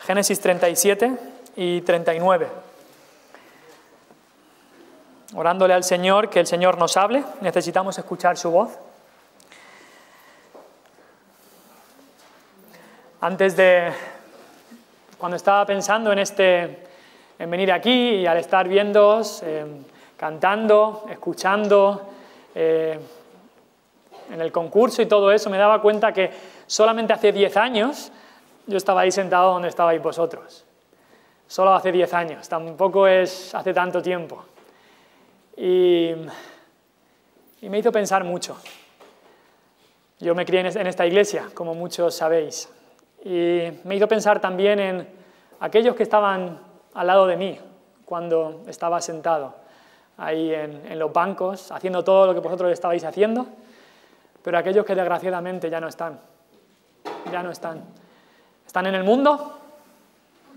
Génesis 37 y 39. Orándole al Señor, que el Señor nos hable, necesitamos escuchar su voz. Cuando estaba pensando en venir aquí y al estar viéndoos, cantando, escuchando, en el concurso y todo eso, me daba cuenta que solamente hace 10 años yo estaba ahí sentado donde estabais vosotros. Solo hace 10 años, tampoco es hace tanto tiempo. Y me hizo pensar mucho. Yo me crié en esta iglesia, como muchos sabéis. Y me hizo pensar también en aquellos que estaban al lado de mí cuando estaba sentado ahí en los bancos, haciendo todo lo que vosotros estabais haciendo, pero aquellos que desgraciadamente ya no están. Ya no están. Están en el mundo,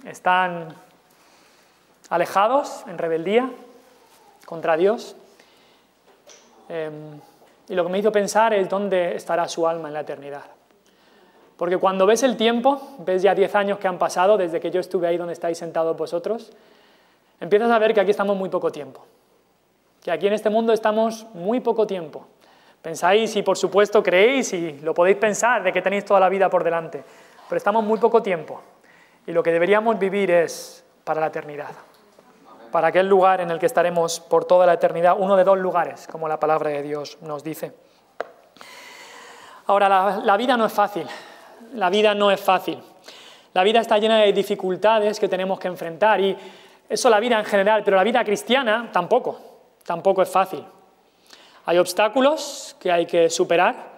están alejados, en rebeldía contra Dios. Y lo que me hizo pensar es dónde estará su alma en la eternidad. Porque cuando ves el tiempo, ves ya 10 años que han pasado desde que yo estuve ahí donde estáis sentados vosotros, empiezas a ver que aquí estamos muy poco tiempo. Que aquí en este mundo estamos muy poco tiempo. Pensáis y por supuesto creéis y lo podéis pensar de que tenéis toda la vida por delante, pero estamos muy poco tiempo. Y lo que deberíamos vivir es para la eternidad. Para aquel lugar en el que estaremos por toda la eternidad, uno de 2 lugares, como la palabra de Dios nos dice. Ahora, la vida no es fácil. La vida no es fácil. La vida está llena de dificultades que tenemos que enfrentar y eso la vida en general, pero la vida cristiana tampoco es fácil. Hay obstáculos que hay que superar.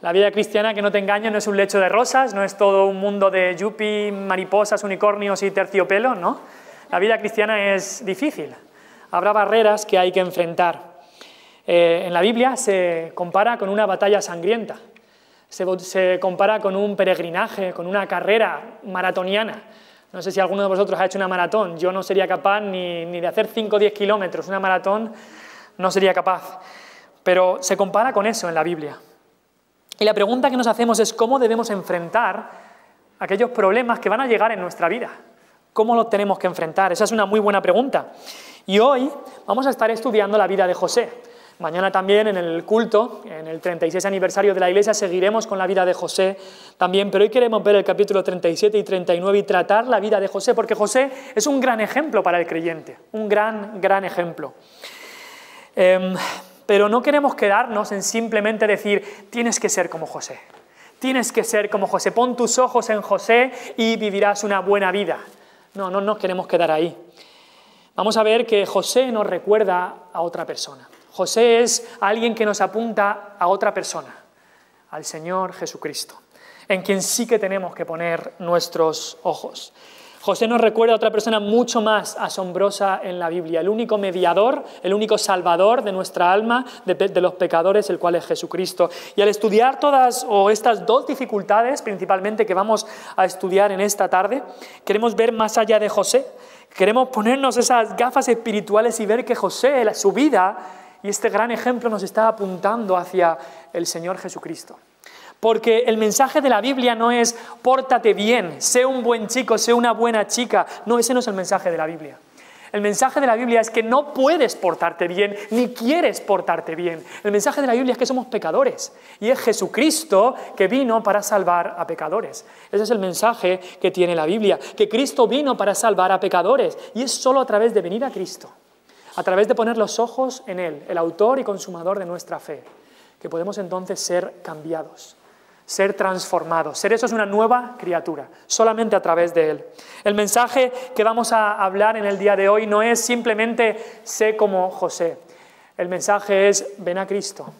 La vida cristiana, que no te engañes, no es un lecho de rosas, no es todo un mundo de yuppie, mariposas, unicornios y terciopelo, ¿no? La vida cristiana es difícil. Habrá barreras que hay que enfrentar. En la Biblia se compara con una batalla sangrienta. Se compara con un peregrinaje, con una carrera maratoniana. No sé si alguno de vosotros ha hecho una maratón. Yo no sería capaz ni de hacer 5 o 10 kilómetros. Una maratón no sería capaz. Pero se compara con eso en la Biblia. Y la pregunta que nos hacemos es cómo debemos enfrentar aquellos problemas que van a llegar en nuestra vida. ¿Cómo los tenemos que enfrentar? Esa es una muy buena pregunta. Y hoy vamos a estar estudiando la vida de José. Mañana también en el culto, en el 36 aniversario de la Iglesia, seguiremos con la vida de José también, pero hoy queremos ver el capítulo 37 y 39 y tratar la vida de José, porque José es un gran ejemplo para el creyente, un gran ejemplo. Pero no queremos quedarnos en simplemente decir, tienes que ser como José, tienes que ser como José, pon tus ojos en José y vivirás una buena vida. No nos queremos quedar ahí. Vamos a ver que José nos recuerda a otra persona. José es alguien que nos apunta a otra persona, al Señor Jesucristo, en quien sí que tenemos que poner nuestros ojos. José nos recuerda a otra persona mucho más asombrosa en la Biblia, el único mediador, el único salvador de nuestra alma, de los pecadores, el cual es Jesucristo. Y al estudiar todas estas 2 dificultades, principalmente que vamos a estudiar en esta tarde, queremos ver más allá de José. Queremos ponernos esas gafas espirituales y ver que José, su vida y este gran ejemplo nos está apuntando hacia el Señor Jesucristo. Porque el mensaje de la Biblia no es pórtate bien, sé un buen chico, sé una buena chica. No, ese no es el mensaje de la Biblia. El mensaje de la Biblia es que no puedes portarte bien, ni quieres portarte bien. El mensaje de la Biblia es que somos pecadores y es Jesucristo que vino para salvar a pecadores. Ese es el mensaje que tiene la Biblia, que Cristo vino para salvar a pecadores y es solo a través de venir a Cristo, a través de poner los ojos en Él, el autor y consumador de nuestra fe, que podemos entonces ser cambiados, ser transformados, ser eso es una nueva criatura, solamente a través de Él. El mensaje que vamos a hablar en el día de hoy no es simplemente sé como José. El mensaje es ven a Cristo,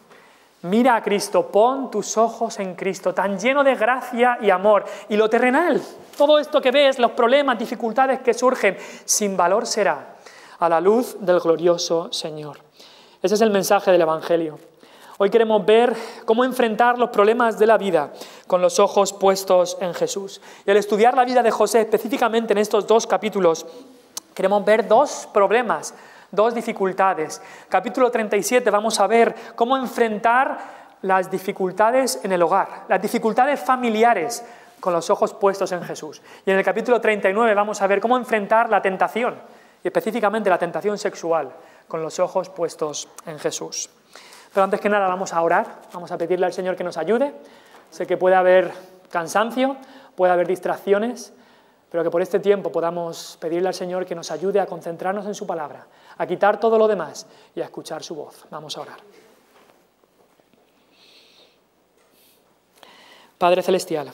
mira a Cristo, pon tus ojos en Cristo, tan lleno de gracia y amor. Y lo terrenal, todo esto que ves, los problemas, dificultades que surgen, sin valor será a la luz del glorioso Señor. Ese es el mensaje del Evangelio. Hoy queremos ver cómo enfrentar los problemas de la vida con los ojos puestos en Jesús. Y al estudiar la vida de José, específicamente en estos 2 capítulos, queremos ver 2 problemas, 2 dificultades. Capítulo 37 vamos a ver cómo enfrentar las dificultades en el hogar, las dificultades familiares, con los ojos puestos en Jesús. Y en el capítulo 39 vamos a ver cómo enfrentar la tentación, y específicamente la tentación sexual, con los ojos puestos en Jesús. Pero antes que nada vamos a orar, vamos a pedirle al Señor que nos ayude. Sé que puede haber cansancio, puede haber distracciones, pero que por este tiempo podamos pedirle al Señor que nos ayude a concentrarnos en su palabra, a quitar todo lo demás y a escuchar su voz. Vamos a orar. Padre Celestial,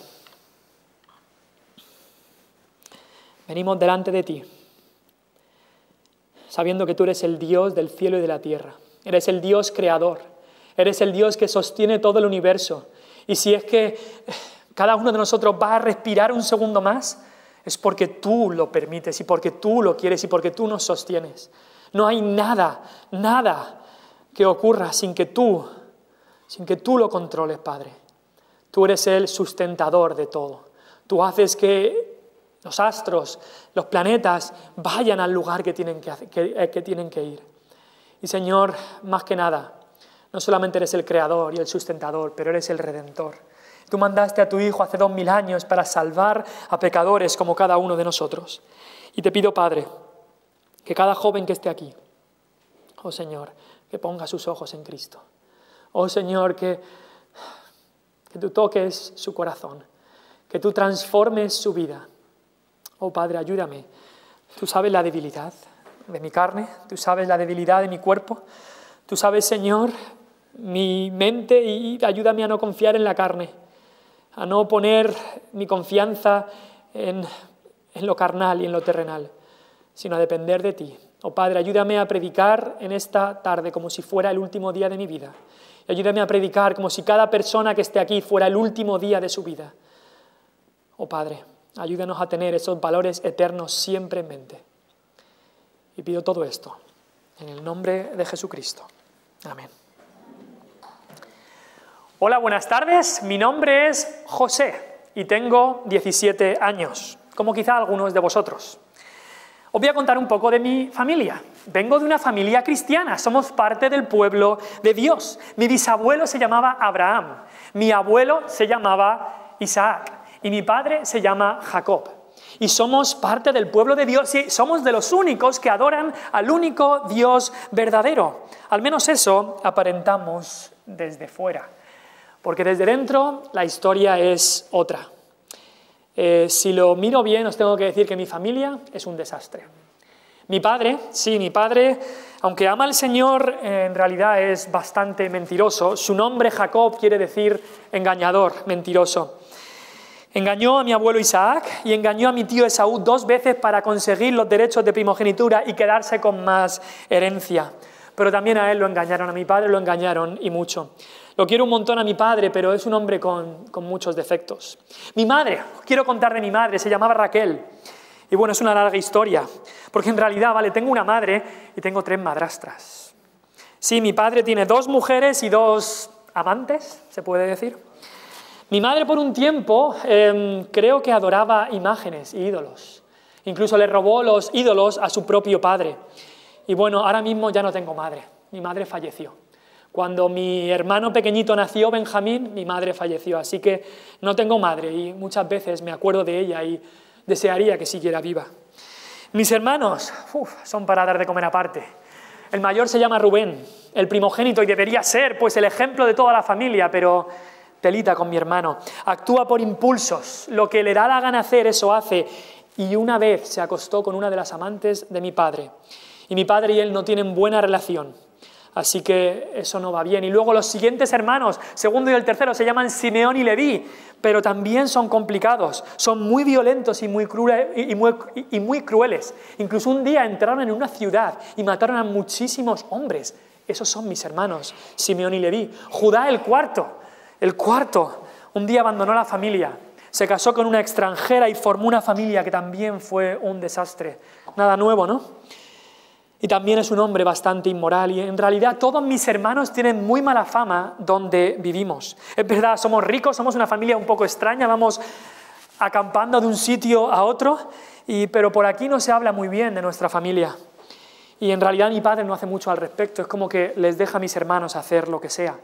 venimos delante de ti, sabiendo que tú eres el Dios del cielo y de la tierra. Eres el Dios creador, eres el Dios que sostiene todo el universo. Y si es que cada uno de nosotros va a respirar un segundo más, es porque tú lo permites y porque tú lo quieres y porque tú nos sostienes. No hay nada que ocurra sin que tú lo controles, Padre. Tú eres el sustentador de todo. Tú haces que los astros, los planetas vayan al lugar que tienen que ir. Y Señor, más que nada, no solamente eres el creador y el sustentador, pero eres el redentor. Tú mandaste a tu Hijo hace 2000 años para salvar a pecadores como cada uno de nosotros. Y te pido, Padre, que cada joven que esté aquí, oh Señor, que ponga sus ojos en Cristo. Oh Señor, que tú toques su corazón, que tú transformes su vida. Oh Padre, ayúdame. Tú sabes la debilidad de mi carne, tú sabes la debilidad de mi cuerpo, tú sabes, Señor, mi mente, y ayúdame a no confiar en la carne, a no poner mi confianza en lo carnal y en lo terrenal, sino a depender de ti. Oh Padre, ayúdame a predicar en esta tarde como si fuera el último día de mi vida. Y ayúdame a predicar como si cada persona que esté aquí fuera el último día de su vida. Oh Padre, ayúdanos a tener esos valores eternos siempre en mente. Y pido todo esto en el nombre de Jesucristo. Amén. Hola, buenas tardes. Mi nombre es José y tengo 17 años, como quizá algunos de vosotros. Os voy a contar un poco de mi familia. Vengo de una familia cristiana, somos parte del pueblo de Dios. Mi bisabuelo se llamaba Abraham, mi abuelo se llamaba Isaac y mi padre se llama Jacob. Y somos parte del pueblo de Dios y somos de los únicos que adoran al único Dios verdadero. Al menos eso aparentamos desde fuera, porque desde dentro la historia es otra. Si lo miro bien, os tengo que decir que mi familia es un desastre. Mi padre, aunque ama al Señor, en realidad es bastante mentiroso. Su nombre, Jacob, quiere decir engañador, mentiroso. Engañó a mi abuelo Isaac y engañó a mi tío Esaú 2 veces para conseguir los derechos de primogenitura y quedarse con más herencia. Pero también a él lo engañaron, a mi padre lo engañaron y mucho. Lo quiero un montón a mi padre, pero es un hombre con muchos defectos. Mi madre, quiero contar de mi madre, se llamaba Raquel. Y bueno, es una larga historia, porque en realidad, tengo una madre y tengo 3 madrastras. Sí, mi padre tiene 2 mujeres y 2 amantes, se puede decir. Mi madre por un tiempo creo que adoraba imágenes y ídolos. Incluso le robó los ídolos a su propio padre. Y bueno, ahora mismo ya no tengo madre. Mi madre falleció. Cuando mi hermano pequeñito nació, Benjamín, mi madre falleció. Así que no tengo madre y muchas veces me acuerdo de ella y desearía que siguiera viva. Mis hermanos son para dar de comer aparte. El mayor se llama Rubén, el primogénito, y debería ser pues el ejemplo de toda la familia, pero telita con mi hermano. Actúa por impulsos, lo que le da la gana hacer, eso hace. Y una vez se acostó con una de las amantes de mi padre. Y mi padre y él no tienen buena relación. Así que eso no va bien. Y luego los siguientes hermanos, segundo y el tercero, se llaman Simeón y Leví, pero también son complicados, son muy violentos y muy crueles. Incluso un día entraron en una ciudad y mataron a muchísimos hombres. Esos son mis hermanos, Simeón y Leví. Judá, el cuarto, un día abandonó la familia, se casó con una extranjera y formó una familia que también fue un desastre. Nada nuevo, ¿no? Y también es un hombre bastante inmoral y en realidad todos mis hermanos tienen muy mala fama donde vivimos. Es verdad, somos ricos, somos una familia un poco extraña, vamos acampando de un sitio a otro, pero por aquí no se habla muy bien de nuestra familia. Y en realidad mi padre no hace mucho al respecto, es como que les deja a mis hermanos hacer lo que sea.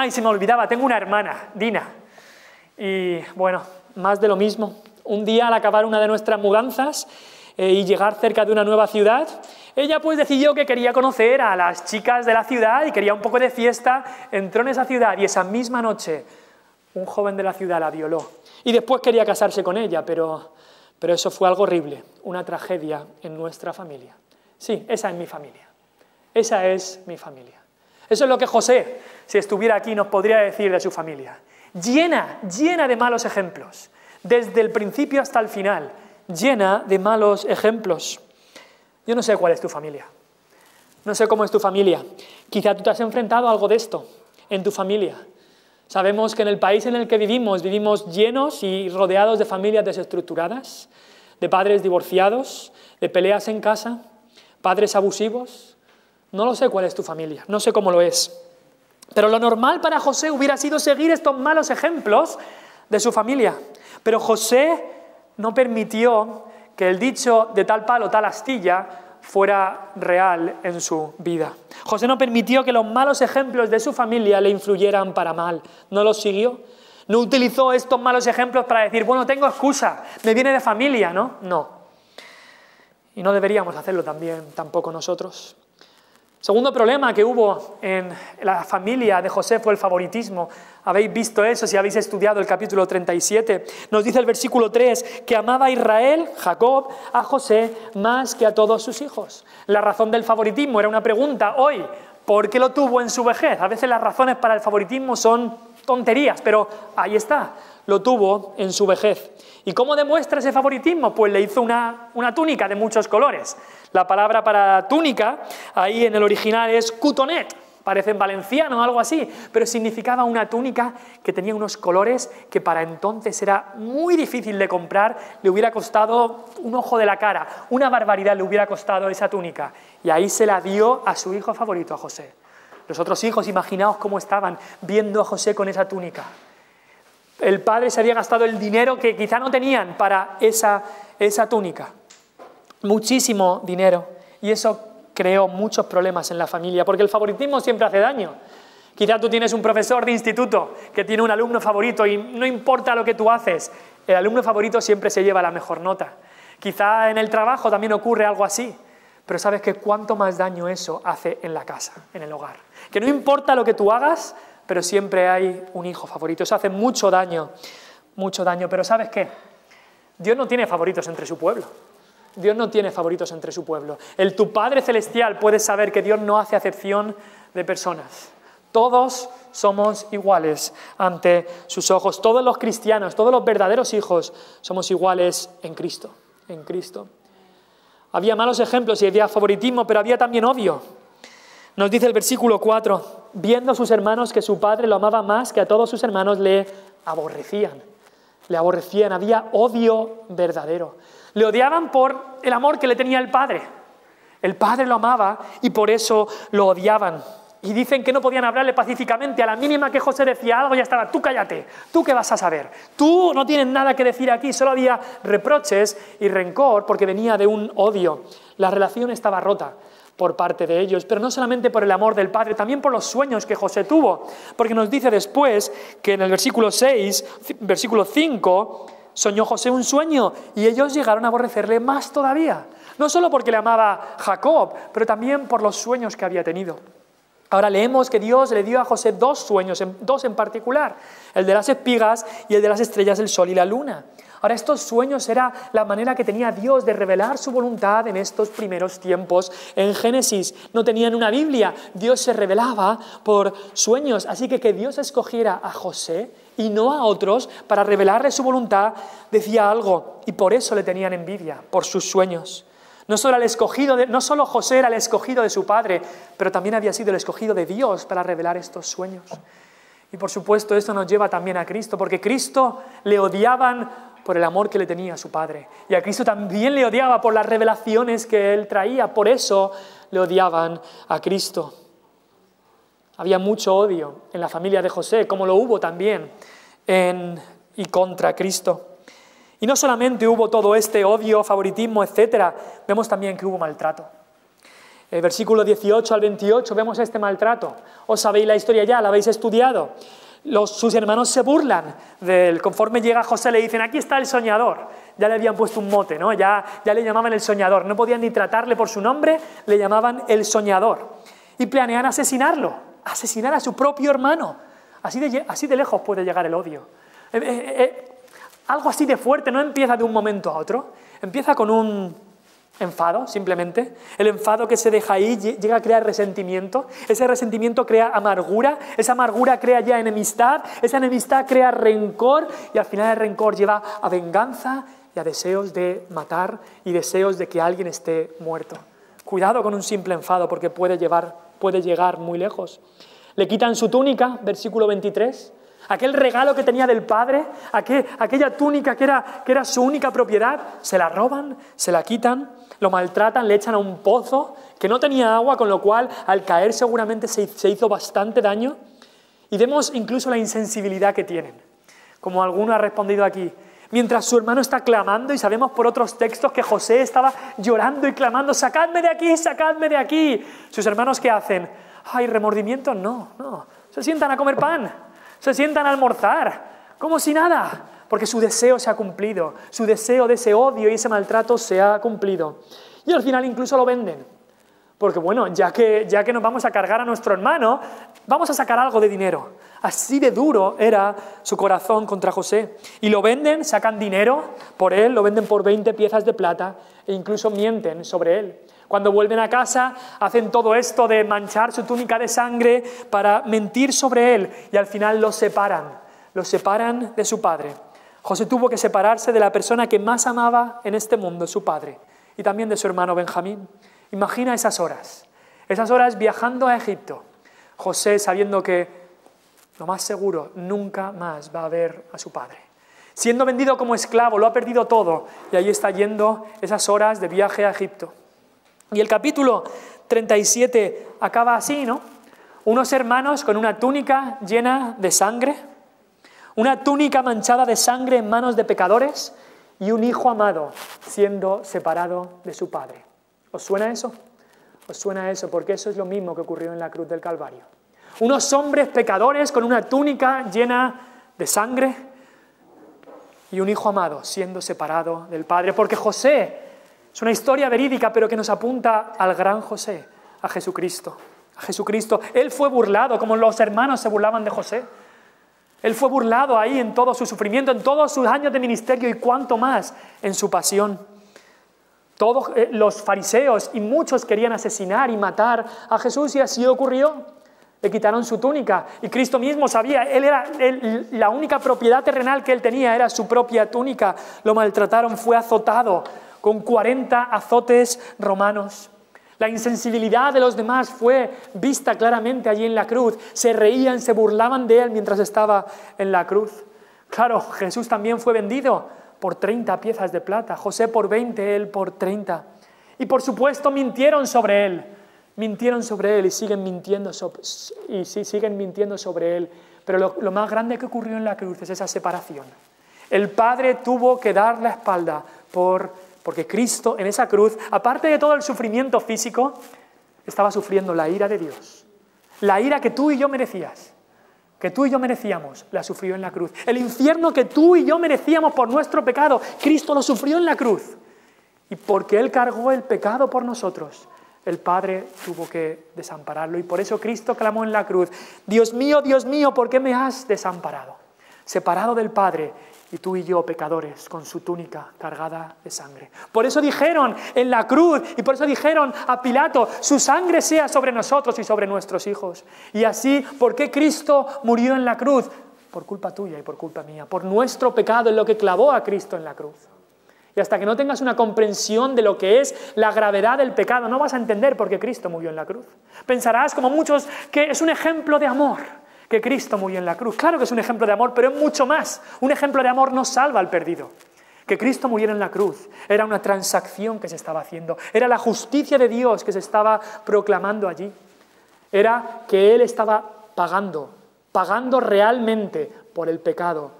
Y se me olvidaba, tengo una hermana, Dina. Y bueno, más de lo mismo. Un día, al acabar una de nuestras mudanzas y llegar cerca de una nueva ciudad, ella pues decidió que quería conocer a las chicas de la ciudad y quería un poco de fiesta. Entró en esa ciudad y esa misma noche un joven de la ciudad la violó. Y después quería casarse con ella, pero eso fue algo horrible, una tragedia en nuestra familia. Sí, esa es mi familia. Esa es mi familia. Eso es lo que José, si estuviera aquí, nos podría decir de su familia. Llena de malos ejemplos. Desde el principio hasta el final, llena de malos ejemplos. Yo no sé cuál es tu familia. No sé cómo es tu familia. Quizá tú te has enfrentado a algo de esto en tu familia. Sabemos que en el país en el que vivimos llenos y rodeados de familias desestructuradas, de padres divorciados, de peleas en casa, padres abusivos. No lo sé cuál es tu familia, no sé cómo lo es. Pero lo normal para José hubiera sido seguir estos malos ejemplos de su familia. Pero José no permitió que el dicho de tal palo, tal astilla fuera real en su vida. José no permitió que los malos ejemplos de su familia le influyeran para mal. No los siguió. No utilizó estos malos ejemplos para decir, bueno, tengo excusa, me viene de familia, ¿no? No. Y no deberíamos hacerlo tampoco nosotros. Segundo problema que hubo en la familia de José fue el favoritismo. Habéis visto eso si habéis estudiado el capítulo 37. Nos dice el versículo 3 que amaba a Israel, Jacob, a José más que a todos sus hijos. La razón del favoritismo era una pregunta hoy. ¿Por qué lo tuvo en su vejez? A veces las razones para el favoritismo son tonterías, pero ahí está, lo tuvo en su vejez. ¿Y cómo demuestra ese favoritismo? Pues le hizo una túnica de muchos colores. La palabra para túnica, ahí en el original es cutonet, parece en valenciano o algo así, pero significaba una túnica que tenía unos colores que para entonces era muy difícil de comprar, le hubiera costado un ojo de la cara, una barbaridad le hubiera costado esa túnica. Y ahí se la dio a su hijo favorito, a José. Los otros hijos, imaginaos cómo estaban viendo a José con esa túnica. El padre se había gastado el dinero que quizá no tenían para esa túnica. Muchísimo dinero. Y eso creó muchos problemas en la familia, porque el favoritismo siempre hace daño. Quizá tú tienes un profesor de instituto que tiene un alumno favorito y no importa lo que tú haces, el alumno favorito siempre se lleva la mejor nota. Quizá en el trabajo también ocurre algo así, pero sabes que cuánto más daño eso hace en la casa, en el hogar. Que no importa lo que tú hagas, pero siempre hay un hijo favorito. Eso hace mucho daño, pero ¿sabes qué? Dios no tiene favoritos entre su pueblo. Dios no tiene favoritos entre su pueblo. Tu Padre Celestial puede saber que Dios no hace acepción de personas. Todos somos iguales ante sus ojos. Todos los cristianos, todos los verdaderos hijos, somos iguales en Cristo. En Cristo. Había malos ejemplos y había favoritismo, pero había también odio. Nos dice el versículo 4, viendo a sus hermanos que su padre lo amaba más que a todos sus hermanos, le aborrecían. Le aborrecían, había odio verdadero. Le odiaban por el amor que le tenía el padre. El padre lo amaba y por eso lo odiaban. Y dicen que no podían hablarle pacíficamente. A la mínima que José decía algo ya estaba, tú cállate, tú qué vas a saber. Tú no tienes nada que decir aquí. Solo había reproches y rencor porque venía de un odio. La relación estaba rota por parte de ellos, pero no solamente por el amor del padre, también por los sueños que José tuvo, porque nos dice después que en el versículo 6, versículo 5, soñó José un sueño y ellos llegaron a aborrecerle más todavía, no solo porque le amaba Jacob, pero también por los sueños que había tenido. Ahora leemos que Dios le dio a José dos sueños, dos en particular, el de las espigas y el de las estrellas, el sol y la luna. Ahora, estos sueños era la manera que tenía Dios de revelar su voluntad en estos primeros tiempos. En Génesis no tenían una Biblia, Dios se revelaba por sueños. Así que Dios escogiera a José y no a otros para revelarle su voluntad, decía algo. Y por eso le tenían envidia, por sus sueños. No solo José era el escogido de su padre, pero también había sido el escogido de Dios para revelar estos sueños. Y por supuesto esto nos lleva también a Cristo, porque Cristo le odiaban por el amor que le tenía a su padre. Y a Cristo también le odiaba por las revelaciones que él traía. Por eso le odiaban a Cristo. Había mucho odio en la familia de José, como lo hubo también y contra Cristo. Y no solamente hubo todo este odio, favoritismo, etcétera, vemos también que hubo maltrato. El versículo 18 al 28 vemos este maltrato. ¿Os sabéis la historia ya? ¿La habéis estudiado? Sus hermanos se burlan de él. Conforme llega José le dicen, aquí está el soñador. Ya le habían puesto un mote, ¿no? Ya le llamaban el soñador. No podían ni tratarle por su nombre, le llamaban el soñador. Y planean asesinarlo, asesinar a su propio hermano. Así de lejos puede llegar el odio. Algo así de fuerte no empieza de un momento a otro. Empieza con un enfado, simplemente. El enfado que se deja ahí llega a crear resentimiento. Ese resentimiento crea amargura. Esa amargura crea ya enemistad. Esa enemistad crea rencor. Y al final el rencor lleva a venganza y a deseos de matar y deseos de que alguien esté muerto. Cuidado con un simple enfado porque puede llegar muy lejos. Le quitan su túnica, versículo 23. Aquel regalo que tenía del padre, aquella túnica que era su única propiedad, se la roban, se la quitan, lo maltratan, le echan a un pozo que no tenía agua, con lo cual al caer seguramente se hizo bastante daño. Y vemos incluso la insensibilidad que tienen, como alguno ha respondido aquí. Mientras su hermano está clamando, y sabemos por otros textos que José estaba llorando y clamando, ¡sacadme de aquí, sacadme de aquí! Sus hermanos, ¿qué hacen? ¡Ay, remordimientos! No, se sientan a comer pan. Se sientan a almorzar, como si nada, porque su deseo se ha cumplido, su deseo de ese odio y ese maltrato se ha cumplido. Y al final incluso lo venden, porque bueno, ya que nos vamos a cargar a nuestro hermano, vamos a sacar algo de dinero. Así de duro era su corazón contra José. Y lo venden, sacan dinero por él, lo venden por 20 piezas de plata e incluso mienten sobre él. Cuando vuelven a casa, hacen todo esto de manchar su túnica de sangre para mentir sobre él y al final lo separan de su padre. José tuvo que separarse de la persona que más amaba en este mundo, su padre, y también de su hermano Benjamín. Imagina esas horas viajando a Egipto. José sabiendo que lo más seguro nunca más va a ver a su padre. Siendo vendido como esclavo, lo ha perdido todo y ahí está yendo esas horas de viaje a Egipto. Y el capítulo 37 acaba así, ¿no? Unos hermanos con una túnica llena de sangre, una túnica manchada de sangre en manos de pecadores y un hijo amado siendo separado de su padre. ¿Os suena eso? Os suena eso porque eso es lo mismo que ocurrió en la cruz del Calvario. Unos hombres pecadores con una túnica llena de sangre y un hijo amado siendo separado del padre. Porque José... es una historia verídica, pero que nos apunta al gran José, a Jesucristo. A Jesucristo. Él fue burlado, como los hermanos se burlaban de José. Él fue burlado ahí en todo su sufrimiento, en todos sus años de ministerio y cuánto más en su pasión. Todos los fariseos y muchos querían asesinar y matar a Jesús y así ocurrió. Le quitaron su túnica y Cristo mismo sabía, la única propiedad terrenal que él tenía era su propia túnica. Lo maltrataron, fue azotado con 40 azotes romanos. La insensibilidad de los demás fue vista claramente allí en la cruz. Se reían, se burlaban de él mientras estaba en la cruz. Claro, Jesús también fue vendido por 30 piezas de plata, José por 20, él por 30. Y por supuesto mintieron sobre él y siguen mintiendo sobre él. Pero lo más grande que ocurrió en la cruz es esa separación. El Padre tuvo que dar la espalda porque Cristo en esa cruz, aparte de todo el sufrimiento físico, estaba sufriendo la ira de Dios. La ira que tú y yo merecías, que tú y yo merecíamos, la sufrió en la cruz. El infierno que tú y yo merecíamos por nuestro pecado, Cristo lo sufrió en la cruz. Y porque Él cargó el pecado por nosotros, el Padre tuvo que desampararlo. Y por eso Cristo clamó en la cruz, Dios mío, ¿por qué me has desamparado? Separado del Padre, y tú y yo, pecadores, con su túnica cargada de sangre. Por eso dijeron en la cruz, y por eso dijeron a Pilato, su sangre sea sobre nosotros y sobre nuestros hijos. Y así, ¿por qué Cristo murió en la cruz? Por culpa tuya y por culpa mía, por nuestro pecado en lo que clavó a Cristo en la cruz. Y hasta que no tengas una comprensión de lo que es la gravedad del pecado, no vas a entender por qué Cristo murió en la cruz. Pensarás, como muchos, que es un ejemplo de amor, que Cristo murió en la cruz. Claro que es un ejemplo de amor, pero es mucho más. Un ejemplo de amor no salva al perdido. Que Cristo muriera en la cruz era una transacción que se estaba haciendo. Era la justicia de Dios que se estaba proclamando allí. Era que Él estaba pagando realmente por el pecado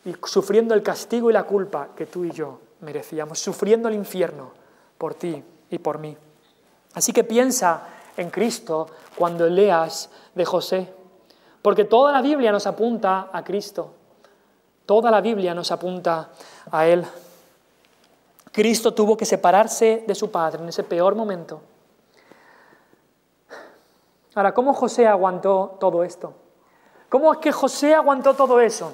y sufriendo el castigo y la culpa que tú y yo merecíamos, sufriendo el infierno por ti y por mí. Así que piensa en Cristo cuando leas de José. Porque toda la Biblia nos apunta a Cristo. Toda la Biblia nos apunta a Él. Cristo tuvo que separarse de su Padre en ese peor momento. Ahora, ¿cómo José aguantó todo esto? ¿Cómo es que José aguantó todo eso?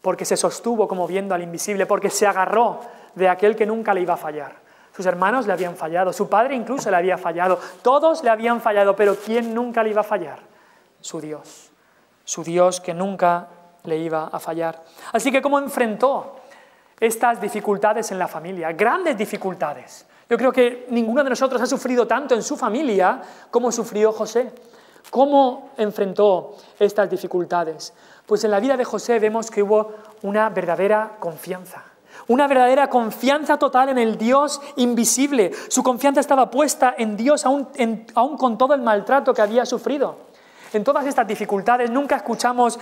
Porque se sostuvo como viendo al invisible, porque se agarró de aquel que nunca le iba a fallar. Sus hermanos le habían fallado, su padre incluso le había fallado, todos le habían fallado, pero ¿quién nunca le iba a fallar? Su Dios que nunca le iba a fallar. Así que ¿cómo enfrentó estas dificultades en la familia? Grandes dificultades. Yo creo que ninguno de nosotros ha sufrido tanto en su familia como sufrió José. ¿Cómo enfrentó estas dificultades? Pues en la vida de José vemos que hubo una verdadera confianza total en el Dios invisible. Su confianza estaba puesta en Dios aún con todo el maltrato que había sufrido. En todas estas dificultades nunca escuchamos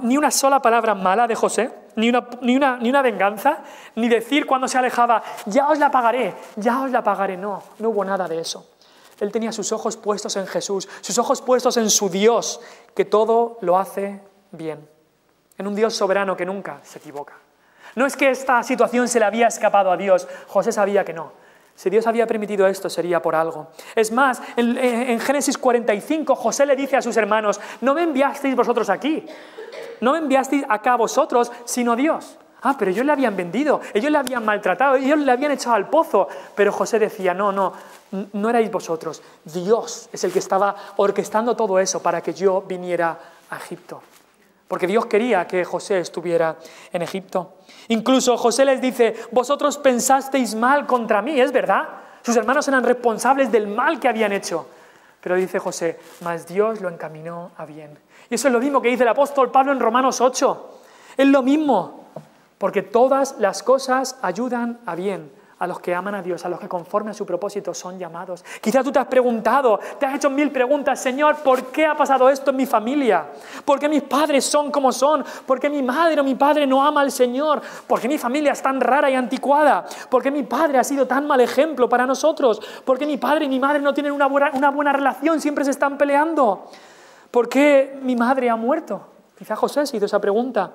ni una sola palabra mala de José, ni una venganza, ni decir cuando se alejaba, ya os la pagaré. No hubo nada de eso. Él tenía sus ojos puestos en Jesús, sus ojos puestos en su Dios, que todo lo hace bien. En un Dios soberano que nunca se equivoca. No es que esta situación se le había escapado a Dios, José sabía que no. Si Dios había permitido esto, sería por algo. Es más, en Génesis 45, José le dice a sus hermanos, no me enviasteis vosotros aquí, no me enviasteis acá vosotros, sino Dios. Pero ellos le habían vendido, ellos le habían maltratado, ellos le habían echado al pozo. Pero José decía, no erais vosotros, Dios es el que estaba orquestando todo eso para que yo viniera a Egipto. Porque Dios quería que José estuviera en Egipto. Incluso José les dice, vosotros pensasteis mal contra mí, es verdad. Sus hermanos eran responsables del mal que habían hecho. Pero dice José, mas Dios lo encaminó a bien. Y eso es lo mismo que dice el apóstol Pablo en Romanos 8. Es lo mismo, porque todas las cosas ayudan a bien a los que aman a Dios, a los que conforme a su propósito son llamados. Quizás tú te has preguntado, te has hecho 1000 preguntas, Señor, ¿por qué ha pasado esto en mi familia? ¿Por qué mis padres son como son? ¿Por qué mi madre o mi padre no ama al Señor? ¿Por qué mi familia es tan rara y anticuada? ¿Por qué mi padre ha sido tan mal ejemplo para nosotros? ¿Por qué mi padre y mi madre no tienen una buena relación? Siempre se están peleando. ¿Por qué mi madre ha muerto? Quizás José se hizo esa pregunta.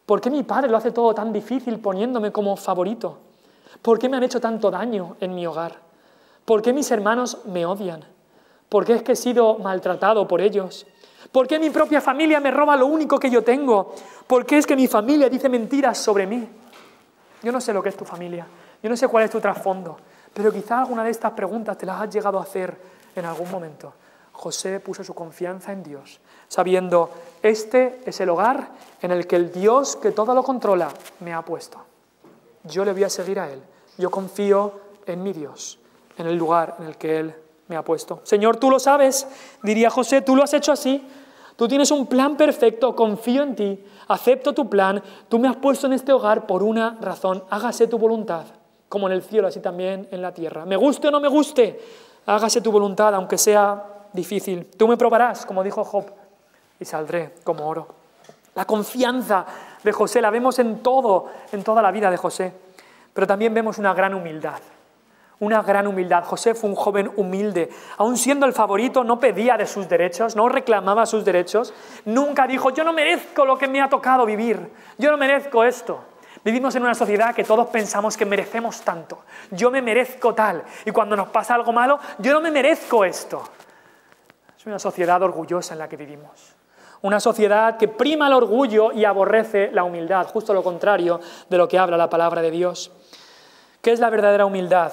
¿Por qué mi padre lo hace todo tan difícil poniéndome como favorito? ¿Por qué me han hecho tanto daño en mi hogar? ¿Por qué mis hermanos me odian? ¿Por qué es que he sido maltratado por ellos? ¿Por qué mi propia familia me roba lo único que yo tengo? ¿Por qué es que mi familia dice mentiras sobre mí? Yo no sé lo que es tu familia, yo no sé cuál es tu trasfondo, pero quizá alguna de estas preguntas te las has llegado a hacer en algún momento. José puso su confianza en Dios, sabiendo, este es el hogar en el que el Dios que todo lo controla me ha puesto. Yo le voy a seguir a Él. Yo confío en mi Dios, en el lugar en el que Él me ha puesto. Señor, tú lo sabes, diría José, tú lo has hecho así. Tú tienes un plan perfecto, confío en ti, acepto tu plan. Tú me has puesto en este hogar por una razón. Hágase tu voluntad, como en el cielo, así también en la tierra. Me guste o no me guste, hágase tu voluntad, aunque sea difícil. Tú me probarás, como dijo Job, y saldré como oro. La confianza de José la vemos en toda la vida de José. Pero también vemos una gran humildad. Una gran humildad. José fue un joven humilde. Aun siendo el favorito, no pedía de sus derechos, no reclamaba sus derechos. Nunca dijo, yo no merezco lo que me ha tocado vivir. Yo no merezco esto. Vivimos en una sociedad que todos pensamos que merecemos tanto. Yo me merezco tal. Y cuando nos pasa algo malo, yo no me merezco esto. Es una sociedad orgullosa en la que vivimos. Una sociedad que prima el orgullo y aborrece la humildad, justo lo contrario de lo que habla la palabra de Dios. ¿Qué es la verdadera humildad?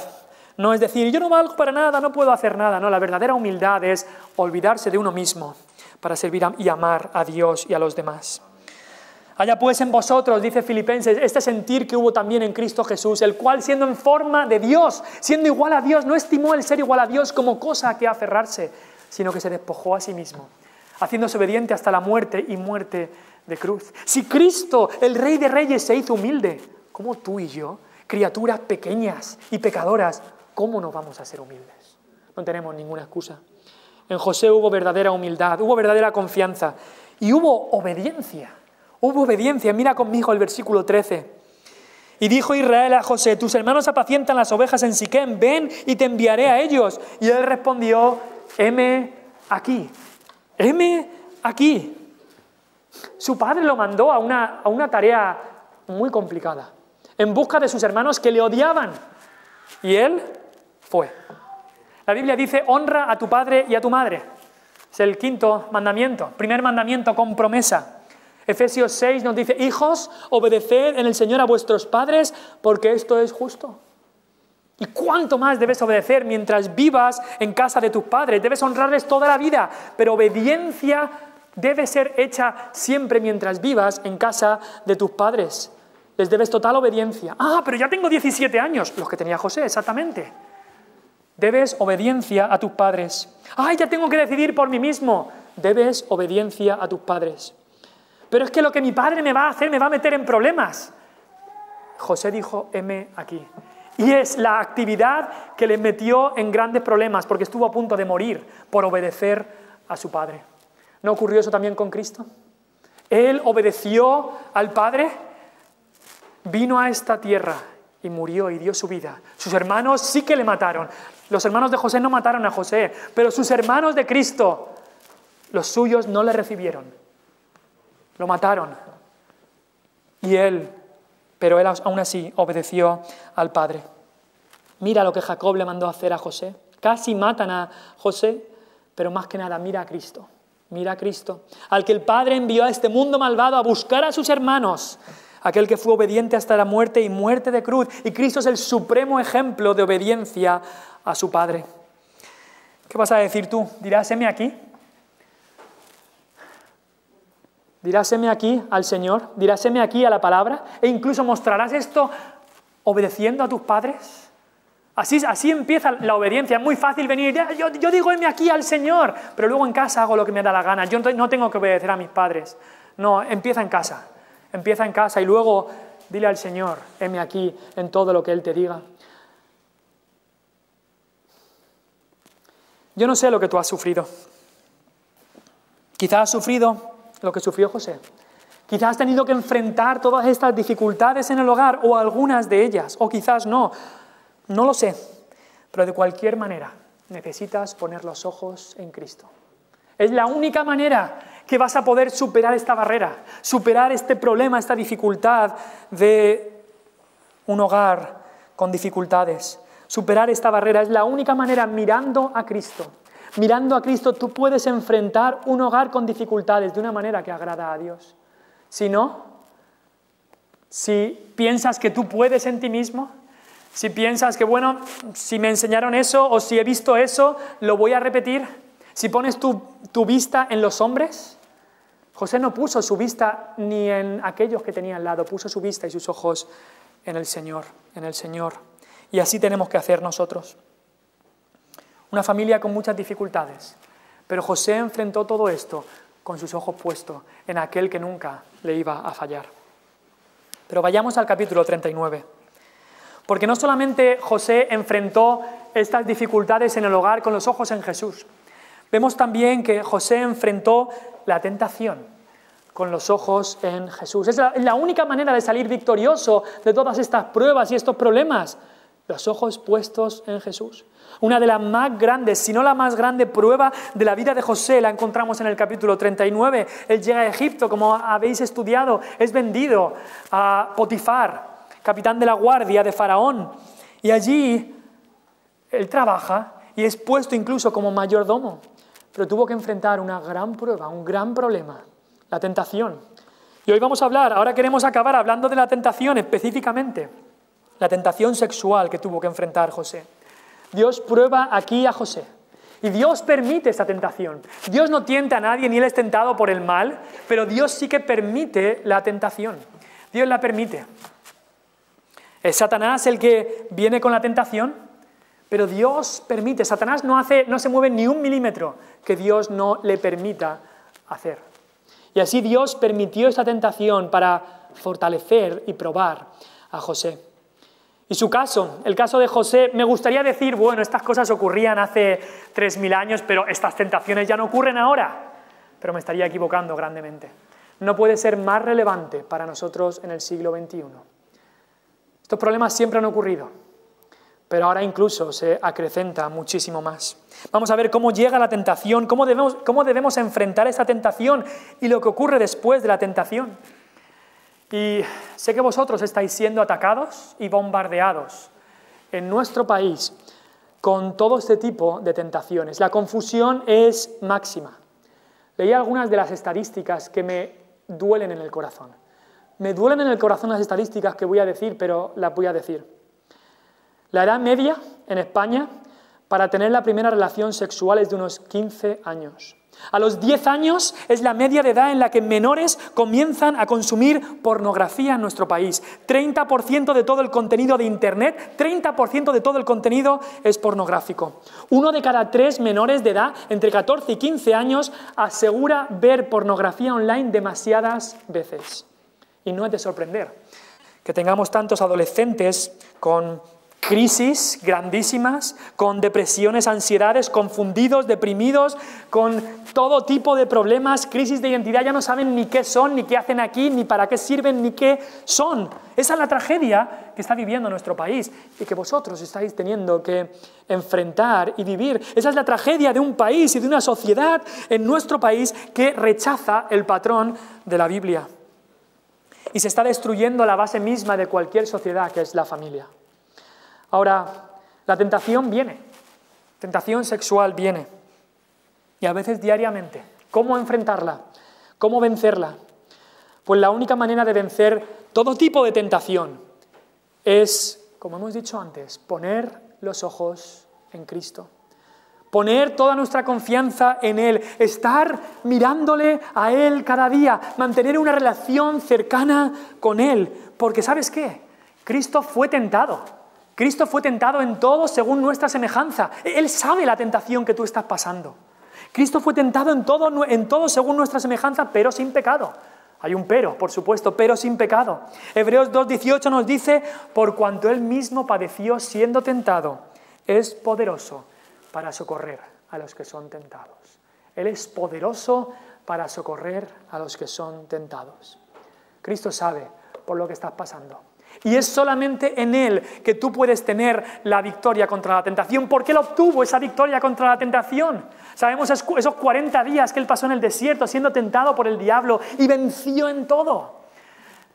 No es decir, yo no valgo para nada, no puedo hacer nada. No, la verdadera humildad es olvidarse de uno mismo para servir y amar a Dios y a los demás. Haya pues en vosotros, dice Filipenses, este sentir que hubo también en Cristo Jesús, el cual siendo en forma de Dios, siendo igual a Dios, no estimó el ser igual a Dios como cosa a que aferrarse, sino que se despojó a sí mismo, haciéndose obediente hasta la muerte y muerte de cruz. Si Cristo, el Rey de Reyes, se hizo humilde, ¿cómo tú y yo, criaturas pequeñas y pecadoras, cómo no vamos a ser humildes? No tenemos ninguna excusa. En José hubo verdadera humildad, hubo verdadera confianza y hubo obediencia. Hubo obediencia. Mira conmigo el versículo 13. Y dijo Israel a José, tus hermanos apacientan las ovejas en Siquem, ven y te enviaré a ellos. Y él respondió, heme aquí. Heme aquí. Su padre lo mandó a una tarea muy complicada, en busca de sus hermanos que le odiaban. Y él fue. La Biblia dice, honra a tu padre y a tu madre. Es el quinto mandamiento, primer mandamiento con promesa. Efesios 6 nos dice, hijos, obedeced en el Señor a vuestros padres, porque esto es justo. ¿Y cuánto más debes obedecer mientras vivas en casa de tus padres? Debes honrarles toda la vida, pero obediencia debe ser hecha siempre mientras vivas en casa de tus padres. Les debes total obediencia. Ah, pero ya tengo 17 años, los que tenía José, exactamente. Debes obediencia a tus padres. ¡Ay, ya tengo que decidir por mí mismo! Debes obediencia a tus padres. Pero es que lo que mi padre me va a hacer me va a meter en problemas. José dijo, heme aquí. Y es la actividad que le metió en grandes problemas, porque estuvo a punto de morir por obedecer a su padre. ¿No ocurrió eso también con Cristo? Él obedeció al Padre, vino a esta tierra y murió y dio su vida. Sus hermanos sí que le mataron. Los hermanos de José no mataron a José, pero sus hermanos de Cristo, los suyos no le recibieron. Lo mataron. Pero él aún así obedeció al Padre. Mira lo que Jacob le mandó hacer a José. Casi matan a José, pero más que nada mira a Cristo. Mira a Cristo, al que el Padre envió a este mundo malvado a buscar a sus hermanos, aquel que fue obediente hasta la muerte y muerte de cruz. Y Cristo es el supremo ejemplo de obediencia a su Padre. ¿Qué vas a decir tú? ¿Dirás, heme aquí? ¿Dirás, heme aquí al Señor? ¿Dirás, heme aquí a la palabra? ¿E incluso mostrarás esto obedeciendo a tus padres? Así empieza la obediencia. Es muy fácil venir, yo digo, heme aquí al Señor, pero luego en casa hago lo que me da la gana. Yo no tengo que obedecer a mis padres. No, empieza en casa. Empieza en casa y luego dile al Señor, heme aquí en todo lo que Él te diga. Yo no sé lo que tú has sufrido. Quizás has sufrido lo que sufrió José. Quizás has tenido que enfrentar todas estas dificultades en el hogar o algunas de ellas, o quizás no. No lo sé, pero de cualquier manera necesitas poner los ojos en Cristo. Es la única manera que vas a poder superar esta barrera, superar este problema, esta dificultad de un hogar con dificultades. Superar esta barrera es la única manera mirando a Cristo. Mirando a Cristo tú puedes enfrentar un hogar con dificultades de una manera que agrada a Dios. Si no, si piensas que tú puedes en ti mismo, si piensas que, bueno, si me enseñaron eso o si he visto eso, lo voy a repetir. Si pones tu vista en los hombres, José no puso su vista ni en aquellos que tenía al lado, puso su vista y sus ojos en el Señor, en el Señor. Y así tenemos que hacer nosotros. Una familia con muchas dificultades, pero José enfrentó todo esto con sus ojos puestos en aquel que nunca le iba a fallar. Pero vayamos al capítulo 39. Porque no solamente José enfrentó estas dificultades en el hogar con los ojos en Jesús, vemos también que José enfrentó la tentación con los ojos en Jesús. Es la única manera de salir victorioso de todas estas pruebas y estos problemas, los ojos puestos en Jesús. Una de las más grandes, si no la más grande prueba de la vida de José la encontramos en el capítulo 39. Él llega a Egipto, como habéis estudiado, es vendido a Potifar, capitán de la guardia de Faraón, y allí él trabaja y es puesto incluso como mayordomo, pero tuvo que enfrentar una gran prueba, un gran problema, la tentación. Y hoy vamos a hablar, ahora queremos acabar hablando de la tentación específicamente, la tentación sexual que tuvo que enfrentar José. Dios prueba aquí a José y Dios permite esta tentación. Dios no tienta a nadie ni él es tentado por el mal, pero Dios sí que permite la tentación. Dios la permite. Es Satanás el que viene con la tentación, pero Dios permite. Satanás no se mueve ni un milímetro que Dios no le permita hacer. Y así Dios permitió esta tentación para fortalecer y probar a José. Y su caso, el caso de José, me gustaría decir, bueno, estas cosas ocurrían hace 3000 años, pero estas tentaciones ya no ocurren ahora. Pero me estaría equivocando grandemente. No puede ser más relevante para nosotros en el siglo XXI. Estos problemas siempre han ocurrido, pero ahora incluso se acrecenta muchísimo más. Vamos a ver cómo llega la tentación, cómo debemos enfrentar esa tentación y lo que ocurre después de la tentación. Y sé que vosotros estáis siendo atacados y bombardeados en nuestro país con todo este tipo de tentaciones. La confusión es máxima. Leí algunas de las estadísticas que me duelen en el corazón. Me duelen en el corazón las estadísticas que voy a decir, pero las voy a decir. La edad media en España para tener la primera relación sexual es de unos 15 años. A los 10 años es la media de edad en la que menores comienzan a consumir pornografía en nuestro país. 30% de todo el contenido de Internet, 30% de todo el contenido es pornográfico. 1 de cada 3 menores de edad, entre 14 y 15 años, asegura ver pornografía online demasiadas veces. Y no es de sorprender que tengamos tantos adolescentes con crisis grandísimas, con depresiones, ansiedades, confundidos, deprimidos, con todo tipo de problemas, crisis de identidad, ya no saben ni qué son, ni qué hacen aquí, ni para qué sirven, ni qué son. Esa es la tragedia que está viviendo nuestro país y que vosotros estáis teniendo que enfrentar y vivir. Esa es la tragedia de un país y de una sociedad en nuestro país que rechaza el patrón de la Biblia. Y se está destruyendo la base misma de cualquier sociedad, que es la familia. Ahora, la tentación viene, tentación sexual viene, y a veces diariamente. ¿Cómo enfrentarla? ¿Cómo vencerla? Pues la única manera de vencer todo tipo de tentación es, como hemos dicho antes, poner los ojos en Cristo. Poner toda nuestra confianza en Él, estar mirándole a Él cada día, mantener una relación cercana con Él. Porque ¿sabes qué? Cristo fue tentado. Cristo fue tentado en todo según nuestra semejanza. Él sabe la tentación que tú estás pasando. Cristo fue tentado en todo según nuestra semejanza, pero sin pecado. Hay un pero, por supuesto, pero sin pecado. Hebreos 2:18 nos dice, por cuanto Él mismo padeció siendo tentado, es poderoso para socorrer a los que son tentados. Él es poderoso para socorrer a los que son tentados. Cristo sabe por lo que estás pasando. Y es solamente en Él que tú puedes tener la victoria contra la tentación. ¿Por qué Él obtuvo esa victoria contra la tentación? Sabemos esos 40 días que Él pasó en el desierto siendo tentado por el diablo y venció en todo.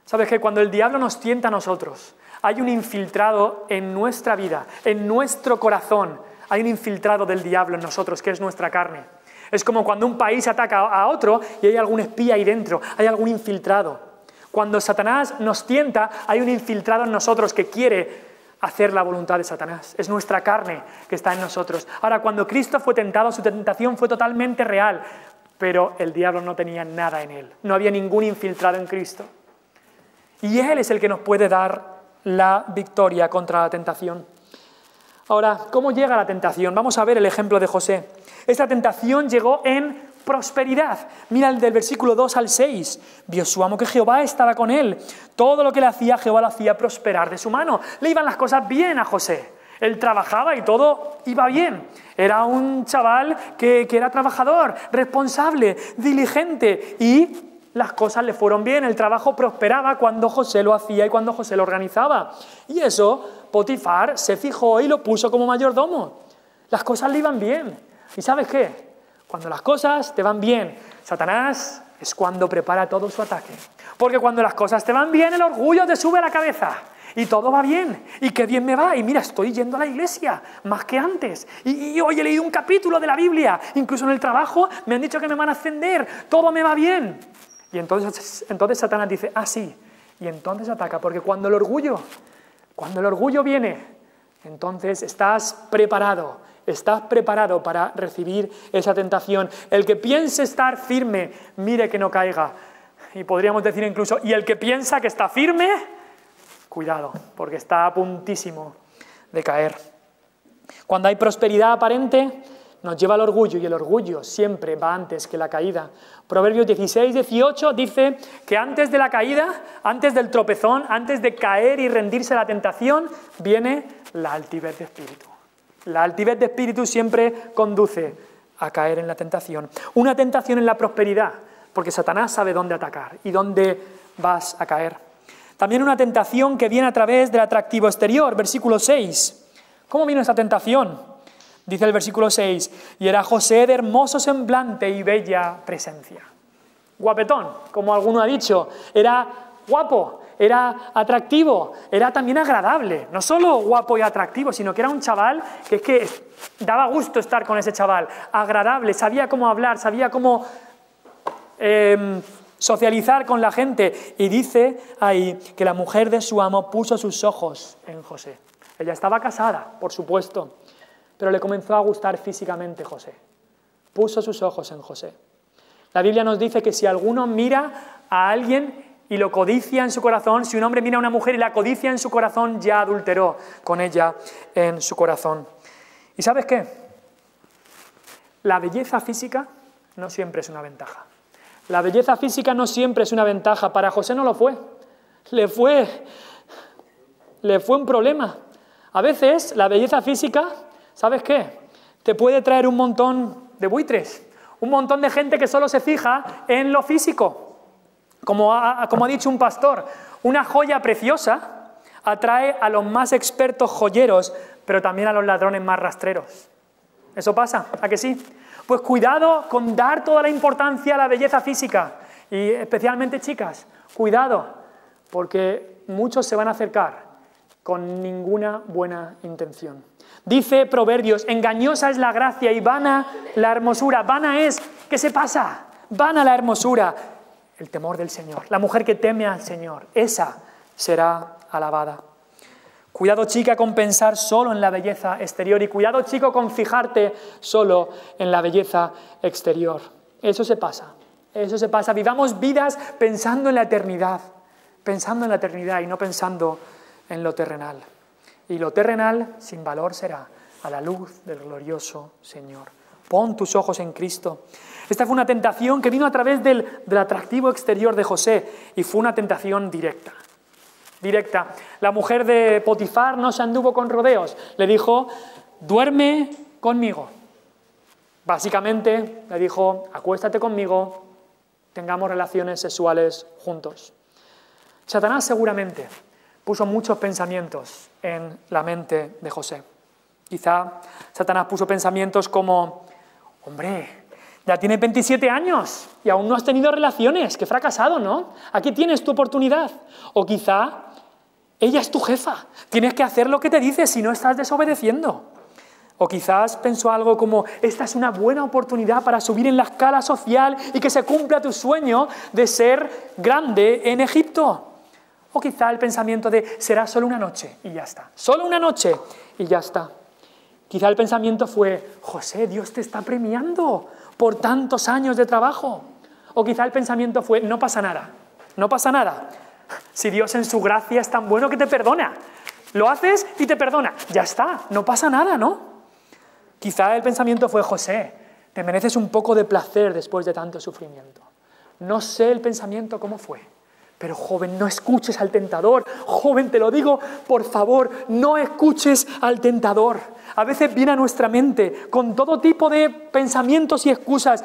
¿Sabes que cuando el diablo nos tienta a nosotros, hay un infiltrado en nuestra vida, en nuestro corazón, hay un infiltrado del diablo en nosotros, que es nuestra carne? Es como cuando un país ataca a otro y hay algún espía ahí dentro, hay algún infiltrado. Cuando Satanás nos tienta, hay un infiltrado en nosotros que quiere hacer la voluntad de Satanás. Es nuestra carne que está en nosotros. Ahora, cuando Cristo fue tentado, su tentación fue totalmente real, pero el diablo no tenía nada en Él. No había ningún infiltrado en Cristo. Y Él es el que nos puede dar la victoria contra la tentación. Ahora, ¿cómo llega la tentación? Vamos a ver el ejemplo de José. Esta tentación llegó en prosperidad. Mira el del versículo 2 al 6. Vio su amo que Jehová estaba con él. Todo lo que le hacía, Jehová lo hacía prosperar de su mano. Le iban las cosas bien a José. Él trabajaba y todo iba bien. Era un chaval que era trabajador, responsable, diligente y las cosas le fueron bien. El trabajo prosperaba cuando José lo hacía y cuando José lo organizaba. Y eso Potifar se fijó y lo puso como mayordomo. Las cosas le iban bien. ¿Y sabes qué? Cuando las cosas te van bien, Satanás es cuando prepara todo su ataque. Porque cuando las cosas te van bien, el orgullo te sube a la cabeza. Y todo va bien. Y qué bien me va. Y mira, estoy yendo a la iglesia más que antes. Y hoy he leído un capítulo de la Biblia. Incluso en el trabajo me han dicho que me van a ascender. Todo me va bien. Y entonces Satanás dice, ah, sí. Y entonces ataca. Porque cuando el orgullo viene, entonces estás preparado para recibir esa tentación. El que piense estar firme, mire que no caiga. Y podríamos decir incluso, y el que piensa que está firme, cuidado, porque está a puntísimo de caer. Cuando hay prosperidad aparente, nos lleva al orgullo, y el orgullo siempre va antes que la caída. Proverbios 16-18 dice que antes de la caída, antes del tropezón, antes de caer y rendirse a la tentación, viene la altivez de espíritu. La altivez de espíritu siempre conduce a caer en la tentación. Una tentación en la prosperidad, porque Satanás sabe dónde atacar y dónde vas a caer. También una tentación que viene a través del atractivo exterior, versículo 6. ¿Cómo vino esta tentación? Dice el versículo 6, y era José de hermoso semblante y bella presencia. Guapetón, como alguno ha dicho, era guapo, era atractivo, era también agradable. No solo guapo y atractivo, sino que era un chaval que es que daba gusto estar con ese chaval. Agradable, sabía cómo hablar, sabía cómo socializar con la gente. Y dice ahí que la mujer de su amo puso sus ojos en José. Ella estaba casada, por supuesto, pero le comenzó a gustar físicamente José. Puso sus ojos en José. La Biblia nos dice que si alguno mira a alguien y lo codicia en su corazón, si un hombre mira a una mujer y la codicia en su corazón, ya adulteró con ella en su corazón. ¿Y sabes qué? La belleza física no siempre es una ventaja. La belleza física no siempre es una ventaja. Para José no lo fue. Le fue un problema. A veces la belleza física, ¿sabes qué? Te puede traer un montón de buitres, un montón de gente que solo se fija en lo físico. Como ha dicho un pastor, una joya preciosa atrae a los más expertos joyeros, pero también a los ladrones más rastreros. ¿Eso pasa? ¿A que sí? Pues cuidado con dar toda la importancia a la belleza física. Y especialmente chicas, cuidado, porque muchos se van a acercar con ninguna buena intención. Dice Proverbios, engañosa es la gracia y vana la hermosura. Vana es, ¿qué se pasa? Vana la hermosura. El temor del Señor. La mujer que teme al Señor, esa será alabada. Cuidado, chica, con pensar solo en la belleza exterior y cuidado, chico, con fijarte solo en la belleza exterior. Eso se pasa. Vivamos vidas pensando en la eternidad y no pensando en lo terrenal. Y lo terrenal sin valor será a la luz del glorioso Señor. Pon tus ojos en Cristo. Esta fue una tentación que vino a través del atractivo exterior de José y fue una tentación directa. La mujer de Potifar no se anduvo con rodeos. Le dijo, duerme conmigo. Básicamente le dijo, acuéstate conmigo, tengamos relaciones sexuales juntos. Satanás seguramente puso muchos pensamientos en la mente de José. Quizá Satanás puso pensamientos como, hombre, ya tienes 27 años y aún no has tenido relaciones, qué fracasado, ¿no? Aquí tienes tu oportunidad. O quizá ella es tu jefa, tienes que hacer lo que te dice si no estás desobedeciendo. O quizás pensó algo como, esta es una buena oportunidad para subir en la escala social y que se cumpla tu sueño de ser grande en Egipto. O quizá el pensamiento de, será solo una noche y ya está. Solo una noche y ya está. Quizá el pensamiento fue, José, Dios te está premiando por tantos años de trabajo. O quizá el pensamiento fue, no pasa nada. Si Dios en su gracia es tan bueno que te perdona. Lo haces y te perdona. Ya está, no pasa nada, ¿no? Quizá el pensamiento fue, José, te mereces un poco de placer después de tanto sufrimiento. No sé el pensamiento cómo fue, pero joven, no escuches al tentador. Joven, te lo digo, por favor, no escuches al tentador. A veces viene a nuestra mente con todo tipo de pensamientos y excusas,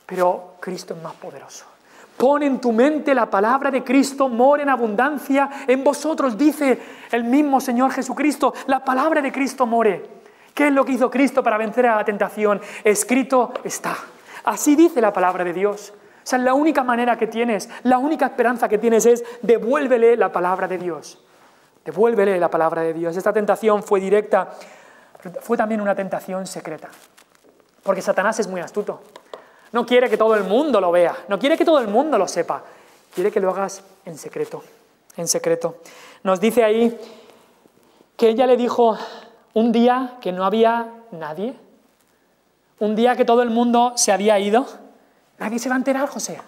pero Cristo es más poderoso. Pon en tu mente la palabra de Cristo, mora en abundancia en vosotros, dice el mismo Señor Jesucristo. La palabra de Cristo more. ¿Qué es lo que hizo Cristo para vencer a la tentación? Escrito está. Así dice la palabra de Dios. O sea, la única manera que tienes, la única esperanza que tienes es devuélvele la palabra de Dios. Devuélvele la palabra de Dios. Esta tentación fue directa, pero fue también una tentación secreta. Porque Satanás es muy astuto. No quiere que todo el mundo lo vea, no quiere que todo el mundo lo sepa. Quiere que lo hagas en secreto, en secreto. Nos dice ahí que ella le dijo un día que no había nadie, un día que todo el mundo se había ido. Nadie se va a enterar, José.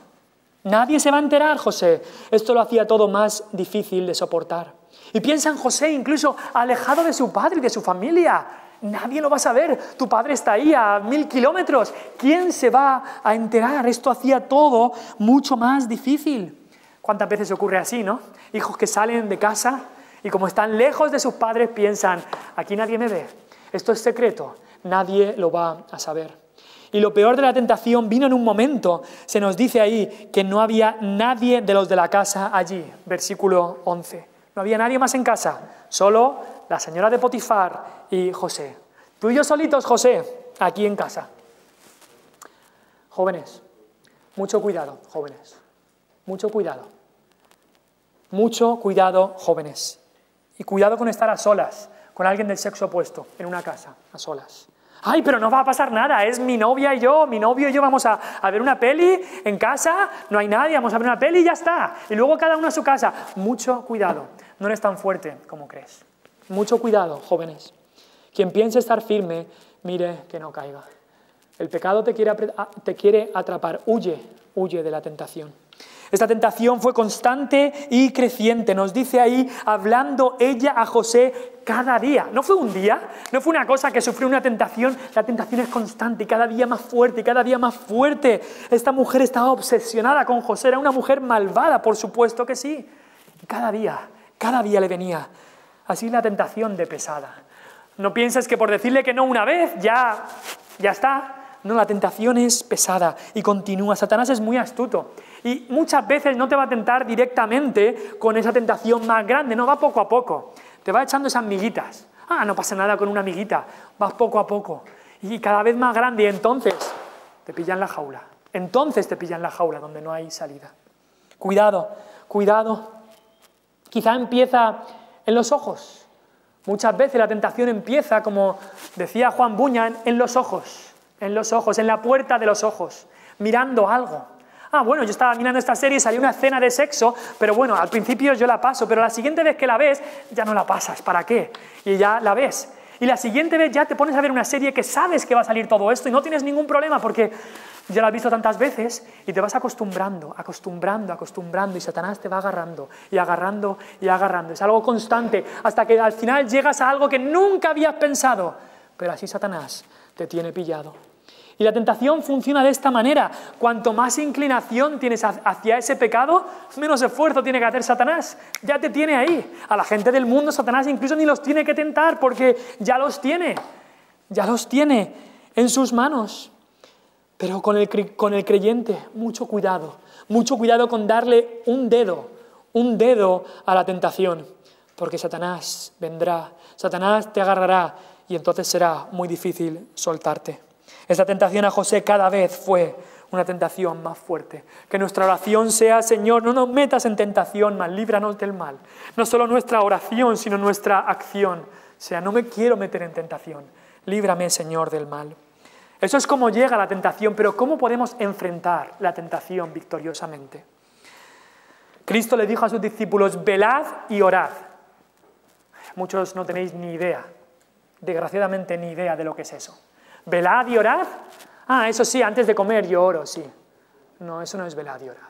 Nadie se va a enterar, José. Esto lo hacía todo más difícil de soportar. Y piensa en José, incluso alejado de su padre y de su familia. Nadie lo va a saber. Tu padre está ahí a 1000 kilómetros. ¿Quién se va a enterar? Esto hacía todo mucho más difícil. ¿Cuántas veces ocurre así, no? Hijos que salen de casa y como están lejos de sus padres piensan, aquí nadie me ve. Esto es secreto. Nadie lo va a saber. Y lo peor de la tentación vino en un momento. Se nos dice ahí que no había nadie de los de la casa allí. Versículo 11. No había nadie más en casa, solo la señora de Potifar y José. Tú y yo solitos, José, aquí en casa. Jóvenes, mucho cuidado, jóvenes. Mucho cuidado. Mucho cuidado, jóvenes. Y cuidado con estar a solas, con alguien del sexo opuesto, en una casa, a solas. Ay, pero no va a pasar nada, es mi novia y yo, mi novio y yo vamos a ver una peli en casa, no hay nadie, vamos a ver una peli y ya está. Y luego cada uno a su casa. Mucho cuidado, no eres tan fuerte como crees. Mucho cuidado, jóvenes. Quien piense estar firme, mire que no caiga. El pecado te quiere atrapar, huye de la tentación. Esta tentación fue constante y creciente, nos dice ahí, hablando ella a José cada día. No fue un día, no fue una cosa que sufrió una tentación, la tentación es constante y cada día más fuerte, y cada día más fuerte. Esta mujer estaba obsesionada con José, era una mujer malvada, por supuesto que sí. Y cada día le venía. Así la tentación de pesada. No pienses que por decirle que no una vez, ya está. No, la tentación es pesada y continúa. Satanás es muy astuto y muchas veces no te va a tentar directamente con esa tentación más grande, no, va poco a poco. Te va echando esas miguitas. No pasa nada con una amiguita, vas poco a poco y cada vez más grande y entonces te pillan la jaula. Entonces te pillan la jaula donde no hay salida. Cuidado, cuidado. Quizá empieza en los ojos. Muchas veces la tentación empieza, como decía Juan Buñan, en los ojos, en la puerta de los ojos, mirando algo. Bueno, yo estaba mirando esta serie y salió una escena de sexo, pero bueno, al principio yo la paso, pero la siguiente vez que la ves, ya no la pasas, ¿para qué? Y ya la ves. Y la siguiente vez ya te pones a ver una serie que sabes que va a salir todo esto y no tienes ningún problema porque ya la has visto tantas veces y te vas acostumbrando y Satanás te va agarrando y agarrando y agarrando. Es algo constante hasta que al final llegas a algo que nunca habías pensado, pero así Satanás te tiene pillado. Y la tentación funciona de esta manera. Cuanto más inclinación tienes hacia ese pecado, menos esfuerzo tiene que hacer Satanás. Ya te tiene ahí. A la gente del mundo Satanás incluso ni los tiene que tentar porque ya los tiene en sus manos. Pero con el creyente, mucho cuidado con darle un dedo a la tentación, porque Satanás vendrá, Satanás te agarrará y entonces será muy difícil soltarte. Esta tentación a José cada vez fue una tentación más fuerte. Que nuestra oración sea, Señor, no nos metas en tentación, mas líbranos del mal. No solo nuestra oración, sino nuestra acción sea, no me quiero meter en tentación, líbrame, Señor, del mal. Eso es cómo llega la tentación, pero ¿cómo podemos enfrentar la tentación victoriosamente? Cristo le dijo a sus discípulos, velad y orad. Muchos no tenéis ni idea, desgraciadamente ni idea de lo que es eso. ¿Velad y orad? Eso sí, antes de comer yo oro, sí. No, eso no es velad y orad.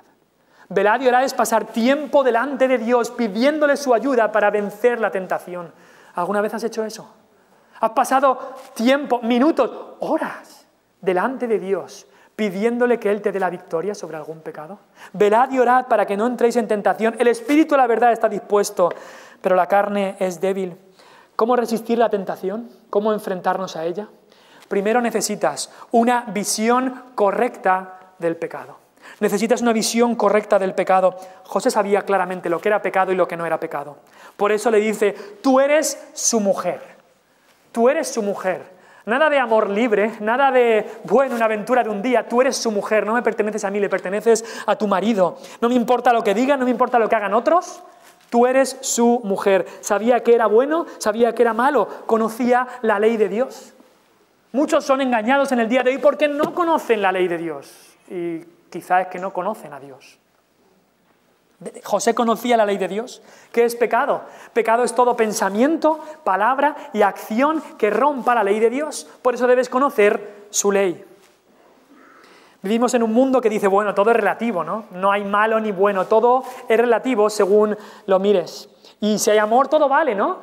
Velad y orad es pasar tiempo delante de Dios pidiéndole su ayuda para vencer la tentación. ¿Alguna vez has hecho eso? ¿Has pasado tiempo, minutos, horas delante de Dios pidiéndole que Él te dé la victoria sobre algún pecado? Velad y orad para que no entréis en tentación. El espíritu, la verdad, está dispuesto, pero la carne es débil. ¿Cómo resistir la tentación? ¿Cómo enfrentarnos a ella? Primero necesitas una visión correcta del pecado. Necesitas una visión correcta del pecado. José sabía claramente lo que era pecado y lo que no era pecado. Por eso le dice, tú eres su mujer. Tú eres su mujer. Nada de amor libre, nada de, una aventura de un día. Tú eres su mujer, no me perteneces a mí, le perteneces a tu marido. No me importa lo que digan, no me importa lo que hagan otros. Tú eres su mujer. Sabía que era bueno, sabía que era malo. Conocía la ley de Dios. Muchos son engañados en el día de hoy porque no conocen la ley de Dios y quizá es que no conocen a Dios. José conocía la ley de Dios. ¿Qué es pecado? Pecado es todo pensamiento, palabra y acción que rompa la ley de Dios. Por eso debes conocer su ley. Vivimos en un mundo que dice, todo es relativo, ¿no? No hay malo ni bueno, todo es relativo según lo mires. Y si hay amor, todo vale, ¿no?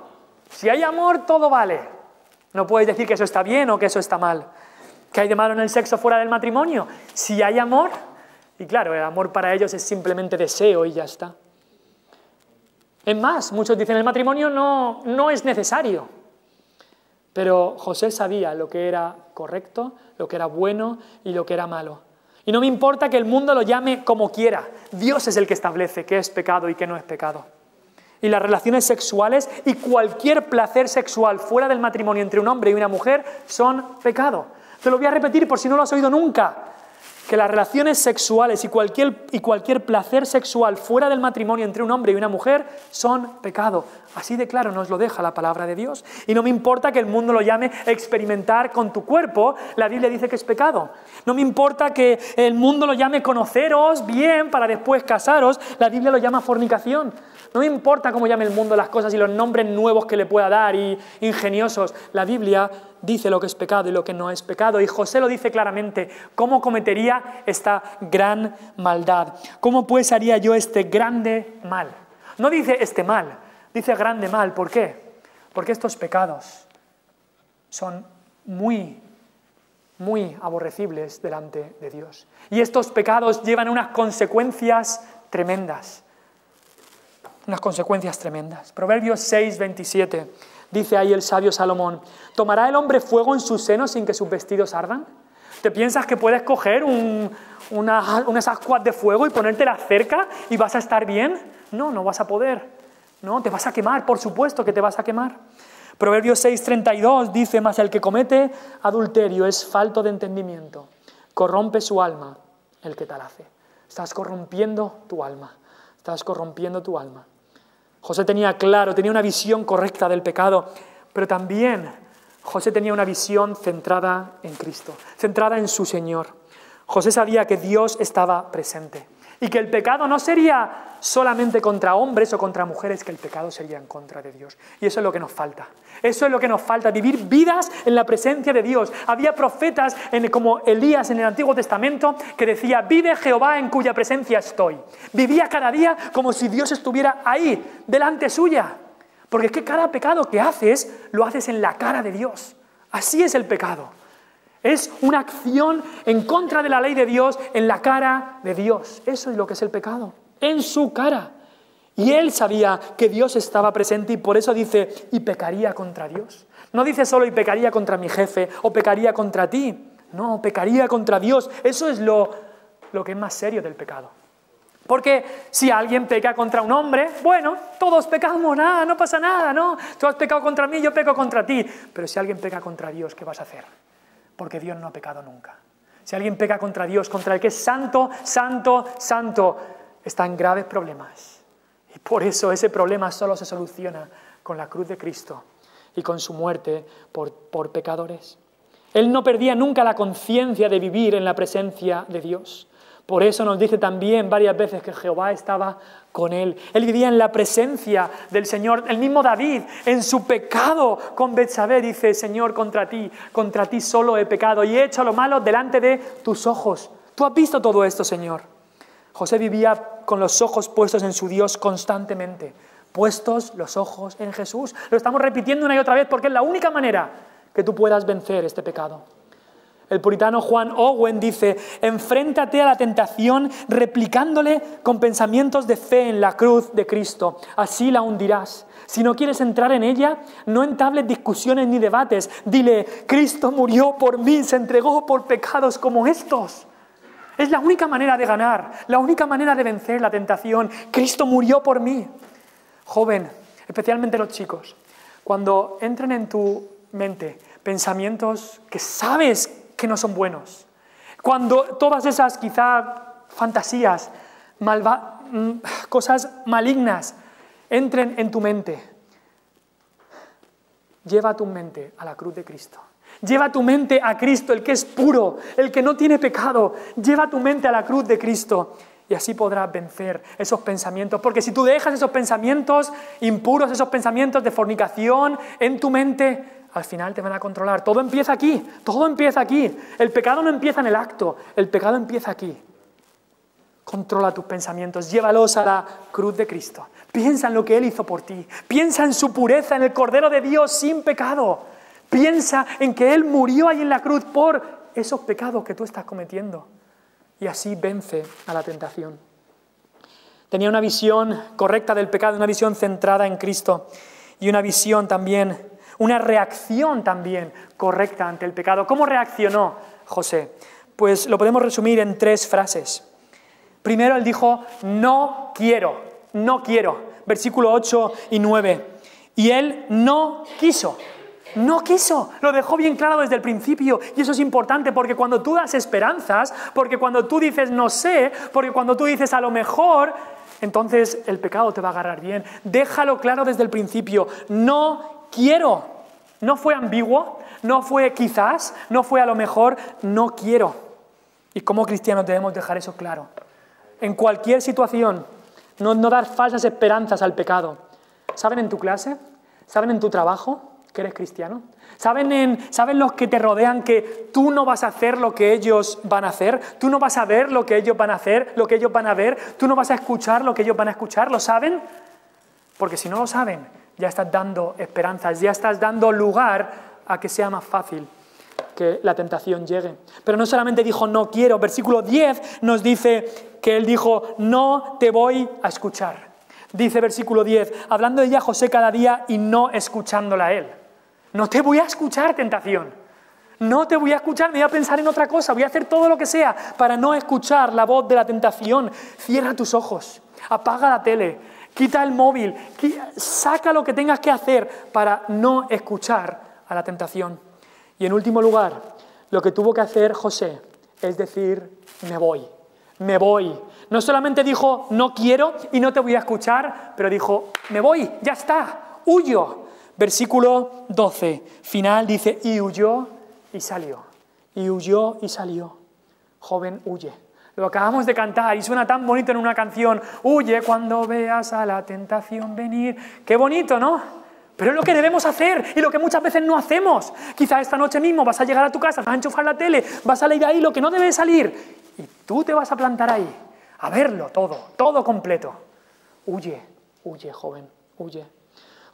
Si hay amor, todo vale. No puedes decir que eso está bien o que eso está mal. ¿Qué hay de malo en el sexo fuera del matrimonio? Si hay amor, y claro, el amor para ellos es simplemente deseo y ya está. Es más, muchos dicen el matrimonio no es necesario. Pero José sabía lo que era correcto, lo que era bueno y lo que era malo. Y no me importa que el mundo lo llame como quiera. Dios es el que establece qué es pecado y qué no es pecado. Y las relaciones sexuales y cualquier placer sexual fuera del matrimonio entre un hombre y una mujer son pecado. Te lo voy a repetir por si no lo has oído nunca. Que las relaciones sexuales y cualquier placer sexual fuera del matrimonio entre un hombre y una mujer son pecado. Así de claro nos lo deja la palabra de Dios. Y no me importa que el mundo lo llame experimentar con tu cuerpo, la Biblia dice que es pecado. No me importa que el mundo lo llame conoceros bien para después casaros, la Biblia lo llama fornicación. No me importa cómo llame el mundo las cosas y los nombres nuevos que le pueda dar y ingeniosos. La Biblia dice lo que es pecado y lo que no es pecado. Y José lo dice claramente. ¿Cómo cometería esta gran maldad? ¿Cómo pues haría yo este grande mal? No dice este mal, dice grande mal. ¿Por qué? Porque estos pecados son muy aborrecibles delante de Dios. Y estos pecados llevan unas consecuencias tremendas. Unas consecuencias tremendas. Proverbios 6:27, dice ahí el sabio Salomón: ¿tomará el hombre fuego en su seno sin que sus vestidos ardan? ¿Te piensas que puedes coger unas ascuas de fuego y ponértelas cerca y vas a estar bien? No, no vas a poder. No, te vas a quemar, por supuesto que te vas a quemar. Proverbios 6:32 dice: mas el que comete adulterio es falto de entendimiento, corrompe su alma el que tal hace. Estás corrompiendo tu alma. Estás corrompiendo tu alma. José tenía claro, tenía una visión correcta del pecado, pero también José tenía una visión centrada en Cristo, centrada en su Señor. José sabía que Dios estaba presente y que el pecado no sería solamente contra hombres o contra mujeres, que el pecado sería en contra de Dios. Y eso es lo que nos falta. Eso es lo que nos falta, vivir vidas en la presencia de Dios. Había profetas como Elías en el Antiguo Testamento que decía: vive Jehová en cuya presencia estoy. Vivía cada día como si Dios estuviera ahí, delante suya. Porque es que cada pecado que haces, lo haces en la cara de Dios. Así es el pecado. Es una acción en contra de la ley de Dios en la cara de Dios. Eso es lo que es el pecado, en su cara. Y él sabía que Dios estaba presente y por eso dice: y pecaría contra Dios. No dice solo y pecaría contra mi jefe o pecaría contra ti. No, pecaría contra Dios. Eso es lo que es más serio del pecado. Porque si alguien peca contra un hombre, bueno, todos pecamos, nada, no pasa nada, ¿no? Tú has pecado contra mí, yo peco contra ti. Pero si alguien peca contra Dios, ¿qué vas a hacer? Porque Dios no ha pecado nunca. Si alguien peca contra Dios, contra el que es santo, santo, santo, está en graves problemas. Y por eso ese problema solo se soluciona con la cruz de Cristo y con su muerte por pecadores. Él no perdía nunca la conciencia de vivir en la presencia de Dios. Por eso nos dice también varias veces que Jehová estaba con él. Él vivía en la presencia del Señor. El mismo David, en su pecado con Betsabé, dice: Señor, contra ti solo he pecado y he hecho lo malo delante de tus ojos. Tú has visto todo esto, Señor. José vivía con los ojos puestos en su Dios constantemente. Puestos los ojos en Jesús. Lo estamos repitiendo una y otra vez porque es la única manera que tú puedas vencer este pecado. El puritano Juan Owen dice: enfréntate a la tentación replicándole con pensamientos de fe en la cruz de Cristo. Así la hundirás. Si no quieres entrar en ella, no entables discusiones ni debates. Dile: Cristo murió por mí, se entregó por pecados como estos. Es la única manera de ganar, la única manera de vencer la tentación. Cristo murió por mí. Joven, especialmente los chicos, cuando entren en tu mente pensamientos que sabes que no son buenos, cuando todas esas quizá fantasías, cosas malignas entren en tu mente, lleva tu mente a la cruz de Cristo. Lleva tu mente a Cristo, el que es puro, el que no tiene pecado. Lleva tu mente a la cruz de Cristo y así podrás vencer esos pensamientos. Porque si tú dejas esos pensamientos impuros, esos pensamientos de fornicación en tu mente, al final te van a controlar. Todo empieza aquí, todo empieza aquí. El pecado no empieza en el acto, el pecado empieza aquí. Controla tus pensamientos, llévalos a la cruz de Cristo. Piensa en lo que Él hizo por ti. Piensa en su pureza, en el Cordero de Dios sin pecado. Piensa en que Él murió ahí en la cruz por esos pecados que tú estás cometiendo. Y así vence a la tentación. Tenía una visión correcta del pecado, una visión centrada en Cristo. Y una visión también, una reacción también correcta ante el pecado. ¿Cómo reaccionó José? Pues lo podemos resumir en 3 frases. Primero él dijo: no quiero, no quiero. versículo 8 y 9. Y él no quiso. No quiso, lo dejó bien claro desde el principio, y eso es importante porque cuando tú das esperanzas, porque cuando tú dices no sé, porque cuando tú dices a lo mejor, entonces el pecado te va a agarrar bien. Déjalo claro desde el principio, no quiero. No fue ambiguo, no fue quizás, no fue a lo mejor, no quiero. Y como cristianos debemos dejar eso claro. En cualquier situación, no dar falsas esperanzas al pecado. ¿Saben en tu clase? ¿Saben en tu trabajo que eres cristiano? ¿Saben los que te rodean que tú no vas a hacer lo que ellos van a hacer? ¿Tú no vas a ver lo que ellos van a hacer, lo que ellos van a ver? ¿Tú no vas a escuchar lo que ellos van a escuchar? ¿Lo saben? Porque si no lo saben, ya estás dando esperanzas, ya estás dando lugar a que sea más fácil que la tentación llegue. Pero no solamente dijo no quiero, versículo 10 nos dice que él dijo no te voy a escuchar. Dice versículo 10, hablando de ella José cada día y no escuchándola a él. No te voy a escuchar, tentación. No te voy a escuchar, me voy a pensar en otra cosa, voy a hacer todo lo que sea para no escuchar la voz de la tentación. Cierra tus ojos, apaga la tele, quita el móvil, saca lo que tengas que hacer para no escuchar a la tentación. Y en último lugar, lo que tuvo que hacer José es decir, me voy. Me voy. No solamente dijo, no quiero y no te voy a escuchar, pero dijo, me voy, ya está, huyo. Versículo 12, final dice, y huyó y salió. Y huyó y salió. Joven, huye. Lo acabamos de cantar y suena tan bonito en una canción. Huye cuando veas a la tentación venir. Qué bonito, ¿no? Pero es lo que debemos hacer y lo que muchas veces no hacemos. Quizá esta noche mismo vas a llegar a tu casa, vas a enchufar la tele, vas a salir ahí lo que no debe salir. Y tú te vas a plantar ahí, a verlo todo completo. Huye, huye, joven, huye.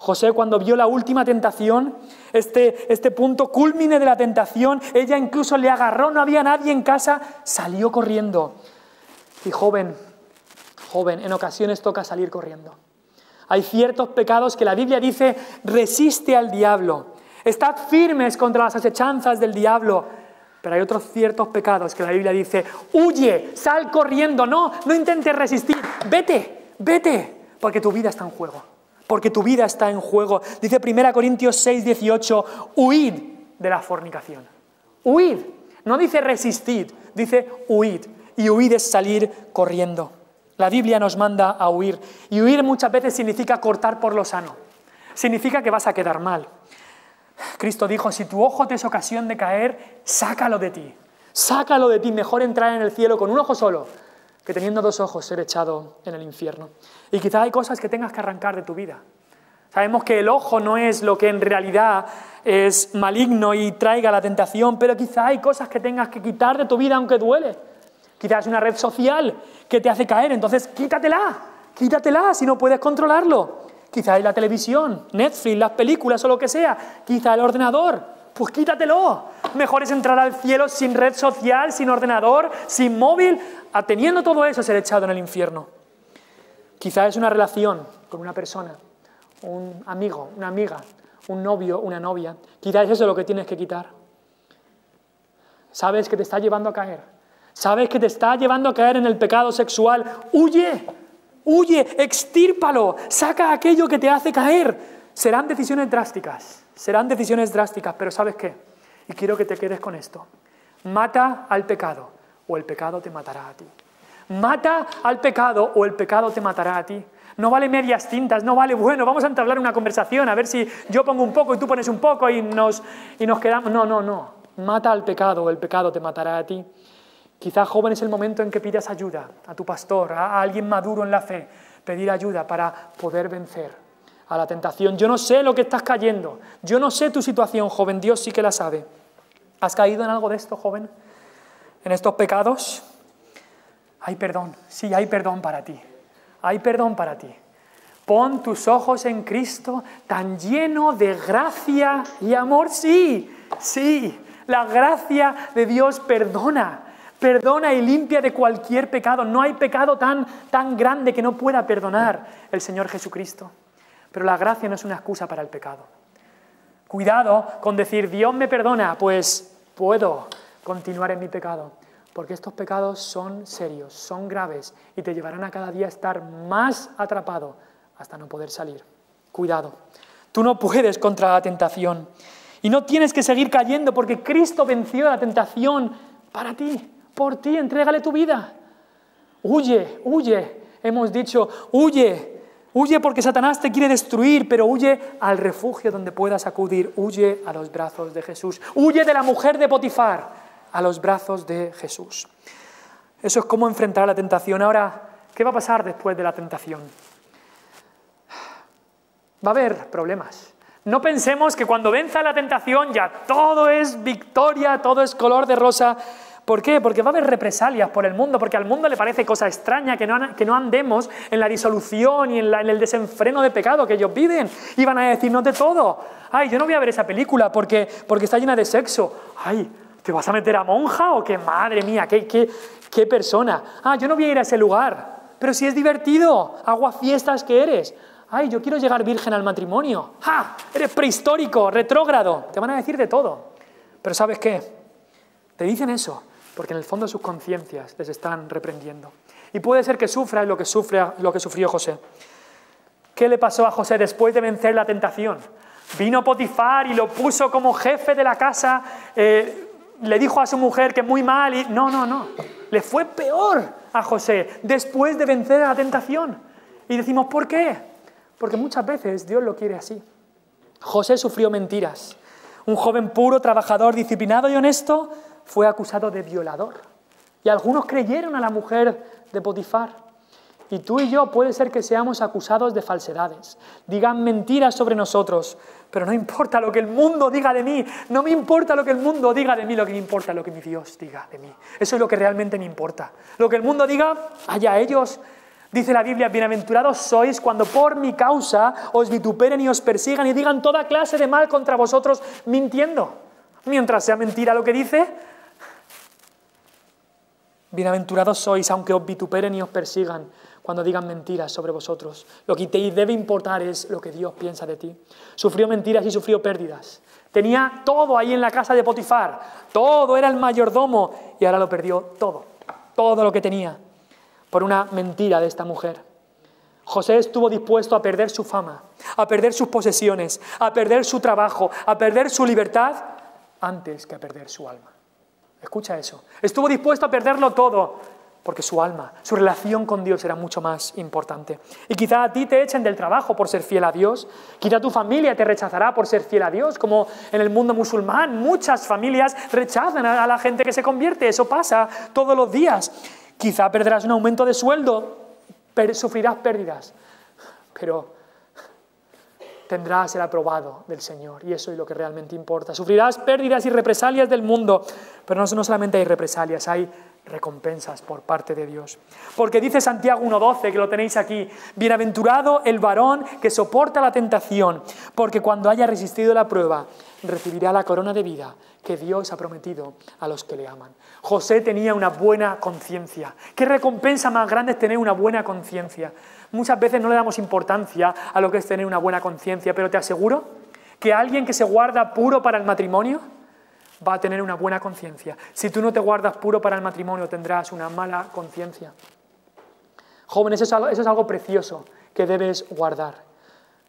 José, cuando vio la última tentación, este punto cúlmine de la tentación, ella incluso le agarró, no había nadie en casa, salió corriendo. Y joven, en ocasiones toca salir corriendo. Hay ciertos pecados que la Biblia dice, resiste al diablo. Estad firmes contra las acechanzas del diablo. Pero hay otros ciertos pecados que la Biblia dice, huye, sal corriendo, no intentes resistir, vete, porque tu vida está en juego. Porque tu vida está en juego. Dice 1 Corintios 6, 18, huid de la fornicación. Huid. No dice resistid, dice huid. Y huid es salir corriendo. La Biblia nos manda a huir. Y huir muchas veces significa cortar por lo sano. Significa que vas a quedar mal. Cristo dijo, si tu ojo te es ocasión de caer, sácalo de ti. Sácalo de ti. Mejor entrar en el cielo con un ojo solo que teniendo dos ojos ser echado en el infierno. Y quizá hay cosas que tengas que arrancar de tu vida. Sabemos que el ojo no es lo que en realidad es maligno y traiga la tentación, pero quizá hay cosas que tengas que quitar de tu vida aunque duele. Quizás es una red social que te hace caer, entonces quítatela si no puedes controlarlo. Quizá es la televisión, Netflix, las películas o lo que sea. Quizá el ordenador, pues quítatelo. Mejor es entrar al cielo sin red social, sin ordenador, sin móvil, teniendo todo eso ser echado en el infierno. Quizá es una relación con una persona, un amigo, una amiga, un novio, una novia. Quizá es eso lo que tienes que quitar. Sabes que te está llevando a caer. Sabes que te está llevando a caer en el pecado sexual. Huye, extírpalo, saca aquello que te hace caer. Serán decisiones drásticas, pero ¿sabes qué? Y quiero que te quedes con esto. Mata al pecado o el pecado te matará a ti. Mata al pecado o el pecado te matará a ti. No vale medias tintas, no vale, bueno, vamos a entablar una conversación, a ver si yo pongo un poco y tú pones un poco y nos quedamos. No. Mata al pecado o el pecado te matará a ti. Quizás, joven, es el momento en que pidas ayuda a tu pastor, a alguien maduro en la fe, pedir ayuda para poder vencer a la tentación. Yo no sé lo que estás cayendo, yo no sé tu situación, joven, Dios sí que la sabe. ¿Has caído en algo de esto, joven? ¿En estos pecados? Hay perdón, sí, hay perdón para ti. Hay perdón para ti. Pon tus ojos en Cristo, tan lleno de gracia y amor. Sí, la gracia de Dios perdona y limpia de cualquier pecado. No hay pecado tan grande que no pueda perdonar el Señor Jesucristo. Pero la gracia no es una excusa para el pecado. Cuidado con decir, Dios me perdona, pues puedo continuar en mi pecado. Porque estos pecados son serios, son graves y te llevarán a cada día estar más atrapado hasta no poder salir. Cuidado, tú no puedes contra la tentación y no tienes que seguir cayendo porque Cristo venció la tentación para ti, por ti, entrégale tu vida. Huye, huye, hemos dicho, huye, huye porque Satanás te quiere destruir, pero huye al refugio donde puedas acudir, huye a los brazos de Jesús, huye de la mujer de Potifar a los brazos de Jesús. Eso es cómo enfrentar la tentación. Ahora, ¿qué va a pasar después de la tentación? Va a haber problemas. No pensemos que cuando venza la tentación ya todo es victoria, todo es color de rosa. ¿Por qué? Porque va a haber represalias por el mundo, porque al mundo le parece cosa extraña que no andemos en la disolución y en el desenfreno de pecado que ellos viven. Y van a decirnos de todo. Ay, yo no voy a ver esa película porque está llena de sexo. Ay, ¿te vas a meter a monja o qué? Madre mía, qué persona. Ah, yo no voy a ir a ese lugar. Pero si es divertido, aguafiestas que eres. Ay, yo quiero llegar virgen al matrimonio. ¡Ja! Eres prehistórico, retrógrado. Te van a decir de todo. Pero ¿sabes qué? Te dicen eso porque en el fondo sus conciencias les están reprendiendo. Y puede ser que sufra lo que sufrió José. ¿Qué le pasó a José después de vencer la tentación? Vino Potifar y lo puso como jefe de la casa, le dijo a su mujer que muy mal y... No. Le fue peor a José después de vencer la tentación. Y decimos, ¿por qué? Porque muchas veces Dios lo quiere así. José sufrió mentiras. Un joven puro, trabajador, disciplinado y honesto fue acusado de violador. Y algunos creyeron a la mujer de Potifar. Y tú y yo puede ser que seamos acusados de falsedades. Digan mentiras sobre nosotros. Pero no importa lo que el mundo diga de mí. No me importa lo que el mundo diga de mí. Lo que me importa es lo que mi Dios diga de mí. Eso es lo que realmente me importa. Lo que el mundo diga, allá ellos. Dice la Biblia, bienaventurados sois cuando por mi causa os vituperen y os persigan y digan toda clase de mal contra vosotros mintiendo. Mientras sea mentira lo que dice, bienaventurados sois aunque os vituperen y os persigan cuando digan mentiras sobre vosotros. Lo que te debe importar es lo que Dios piensa de ti. Sufrió mentiras y sufrió pérdidas. Tenía todo ahí en la casa de Potifar. Todo, era el mayordomo y ahora lo perdió todo. Todo lo que tenía por una mentira de esta mujer. José estuvo dispuesto a perder su fama, a perder sus posesiones, a perder su trabajo, a perder su libertad, antes que a perder su alma. Escucha eso. Estuvo dispuesto a perderlo todo, porque su alma, su relación con Dios era mucho más importante. Y quizá a ti te echen del trabajo por ser fiel a Dios, quizá tu familia te rechazará por ser fiel a Dios, como en el mundo musulmán muchas familias rechazan a la gente que se convierte, eso pasa todos los días. Quizá perderás un aumento de sueldo, sufrirás pérdidas, pero tendrás el aprobado del Señor y eso es lo que realmente importa. Sufrirás pérdidas y represalias del mundo, pero no solamente hay represalias, hay recompensas por parte de Dios. Porque dice Santiago 1:12, que lo tenéis aquí, bienaventurado el varón que soporta la tentación, porque cuando haya resistido la prueba, recibirá la corona de vida que Dios ha prometido a los que le aman. José tenía una buena conciencia. ¿Qué recompensa más grande es tener una buena conciencia? Muchas veces no le damos importancia a lo que es tener una buena conciencia, pero te aseguro que alguien que se guarda puro para el matrimonio va a tener una buena conciencia. Si tú no te guardas puro para el matrimonio, tendrás una mala conciencia. Jóvenes, eso es algo precioso que debes guardar.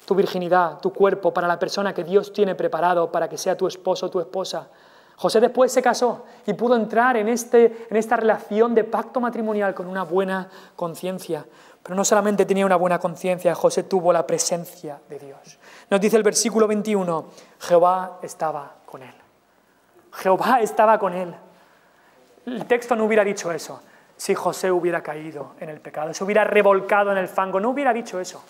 Tu virginidad, tu cuerpo, para la persona que Dios tiene preparado para que sea tu esposo o tu esposa. José después se casó y pudo entrar en esta relación de pacto matrimonial con una buena conciencia. Pero no solamente tenía una buena conciencia, José tuvo la presencia de Dios. Nos dice el versículo 21, Jehová estaba con él. Jehová estaba con él. El texto no hubiera dicho eso si José hubiera caído en el pecado, se hubiera revolcado en el fango, no hubiera dicho eso.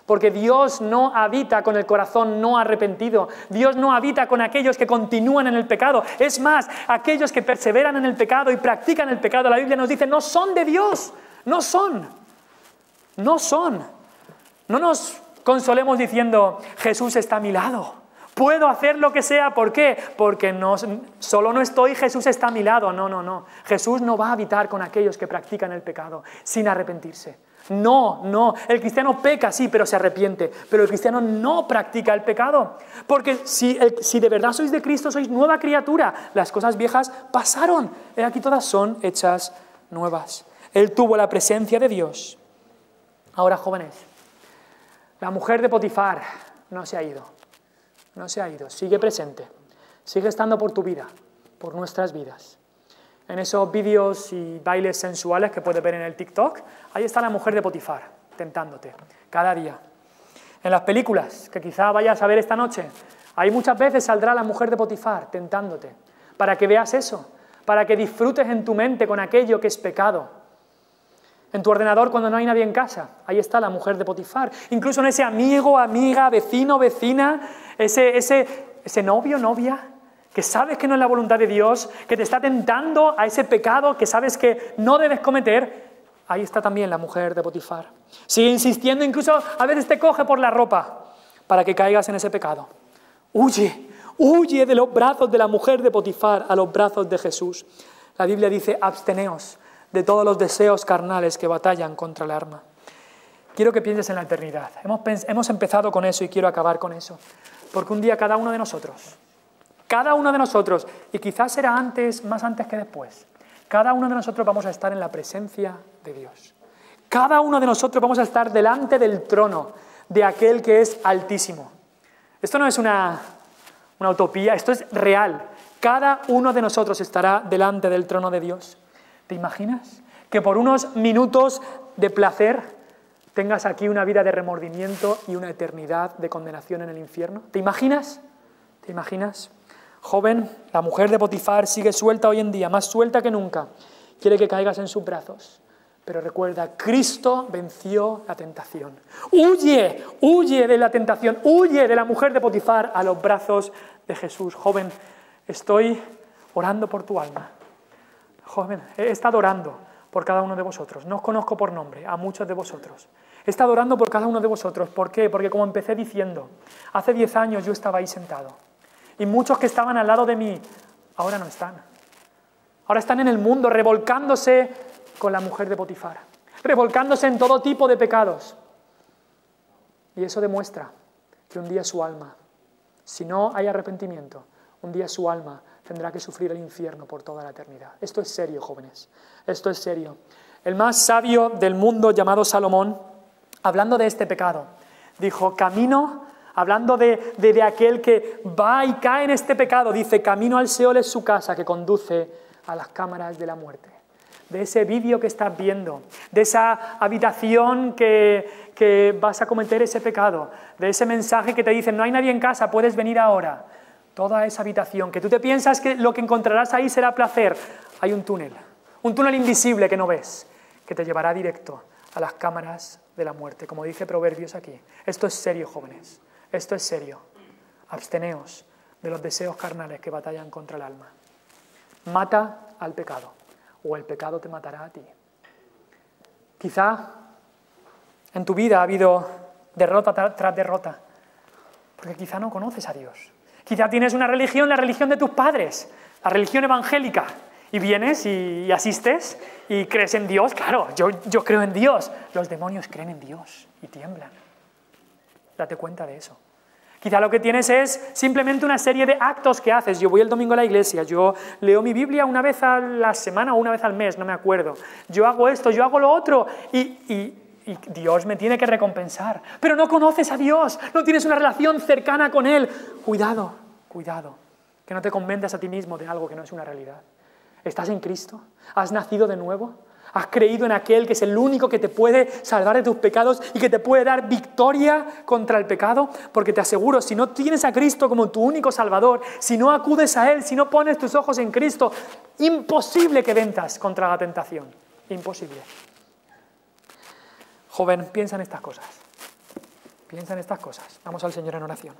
Porque Dios no habita con el corazón no arrepentido. Dios no habita con aquellos que continúan en el pecado. Es más, aquellos que perseveran en el pecado y practican el pecado, la Biblia nos dice, no son de Dios. No son. No son. No nos consolemos diciendo, Jesús está a mi lado. Puedo hacer lo que sea. ¿Por qué? Porque solo no estoy, Jesús está a mi lado. No. Jesús no va a habitar con aquellos que practican el pecado sin arrepentirse. No, el cristiano peca, sí, pero se arrepiente, pero el cristiano no practica el pecado, porque si de verdad sois de Cristo, sois nueva criatura, las cosas viejas pasaron, aquí todas son hechas nuevas. Él tuvo la presencia de Dios. Ahora, jóvenes, La mujer de Potifar no se ha ido, no se ha ido, sigue presente, sigue estando por tu vida, por nuestras vidas. En esos vídeos y bailes sensuales que puedes ver en el TikTok, ahí está la mujer de Potifar, tentándote, cada día. En las películas que quizá vayas a ver esta noche, ahí muchas veces saldrá la mujer de Potifar tentándote, para que veas eso, para que disfrutes en tu mente con aquello que es pecado. En tu ordenador cuando no hay nadie en casa, ahí está la mujer de Potifar. Incluso en ese amigo, amiga, vecino, vecina, ese novio, novia, que sabes que no es la voluntad de Dios, que te está tentando a ese pecado que sabes que no debes cometer, ahí está también la mujer de Potifar. Sigue insistiendo, incluso a veces te coge por la ropa para que caigas en ese pecado. Huye, huye de los brazos de la mujer de Potifar a los brazos de Jesús. La Biblia dice, absteneos de todos los deseos carnales que batallan contra el alma. Quiero que pienses en la eternidad. Hemos empezado con eso y quiero acabar con eso. Porque un día cada uno de nosotros, y quizás será antes, más antes que después, cada uno de nosotros vamos a estar en la presencia de Dios. Cada uno de nosotros vamos a estar delante del trono de aquel que es altísimo. Esto no es una utopía, esto es real. Cada uno de nosotros estará delante del trono de Dios. ¿Te imaginas que por unos minutos de placer tengas aquí una vida de remordimiento y una eternidad de condenación en el infierno? ¿Te imaginas? ¿Te imaginas? Joven, la mujer de Potifar sigue suelta hoy en día, más suelta que nunca. Quiere que caigas en sus brazos. Pero recuerda, Cristo venció la tentación. Huye, huye de la tentación, huye de la mujer de Potifar a los brazos de Jesús. Joven, estoy orando por tu alma. Joven, he estado orando por cada uno de vosotros. No os conozco por nombre, a muchos de vosotros. He estado orando por cada uno de vosotros. ¿Por qué? Porque como empecé diciendo, hace 10 años yo estaba ahí sentado. Y muchos que estaban al lado de mí, ahora no están. Ahora están en el mundo, revolcándose con la mujer de Potifar. Revolcándose en todo tipo de pecados. Y eso demuestra que un día su alma, si no hay arrepentimiento, un día su alma tendrá que sufrir el infierno por toda la eternidad. Esto es serio, jóvenes. Esto es serio. El más sabio del mundo, llamado Salomón, hablando de este pecado, dijo, camino, hablando de aquel que va y cae en este pecado, dice, camino al Seol es su casa que conduce a las cámaras de la muerte. De ese vídeo que estás viendo, de esa habitación que vas a cometer ese pecado, de ese mensaje que te dice, no hay nadie en casa, puedes venir ahora. Toda esa habitación, que tú te piensas que lo que encontrarás ahí será placer, hay un túnel invisible que no ves, que te llevará directo a las cámaras de la muerte, como dice Proverbios aquí. Esto es serio, jóvenes, esto es serio. Absteneos de los deseos carnales que batallan contra el alma. Mata al pecado, o el pecado te matará a ti. Quizá en tu vida ha habido derrota tras derrota, porque quizá no conoces a Dios. Quizá tienes una religión, la religión de tus padres, la religión evangélica, y vienes y asistes y crees en Dios. Claro, yo creo en Dios. Los demonios creen en Dios y tiemblan. Date cuenta de eso. Quizá lo que tienes es simplemente una serie de actos que haces. Yo voy el domingo a la iglesia, yo leo mi Biblia una vez a la semana o una vez al mes, no me acuerdo. Yo hago esto, yo hago lo otro y Dios me tiene que recompensar. Pero no conoces a Dios, no tienes una relación cercana con Él. Cuidado, cuidado, que no te conventas a ti mismo de algo que no es una realidad. ¿Estás en Cristo? ¿Has nacido de nuevo? ¿Has creído en aquel que es el único que te puede salvar de tus pecados y que te puede dar victoria contra el pecado? Porque te aseguro, si no tienes a Cristo como tu único Salvador, si no acudes a Él, si no pones tus ojos en Cristo, imposible que ventas contra la tentación. Imposible. Joven, piensa en estas cosas. Piensa en estas cosas. Vamos al Señor en oración.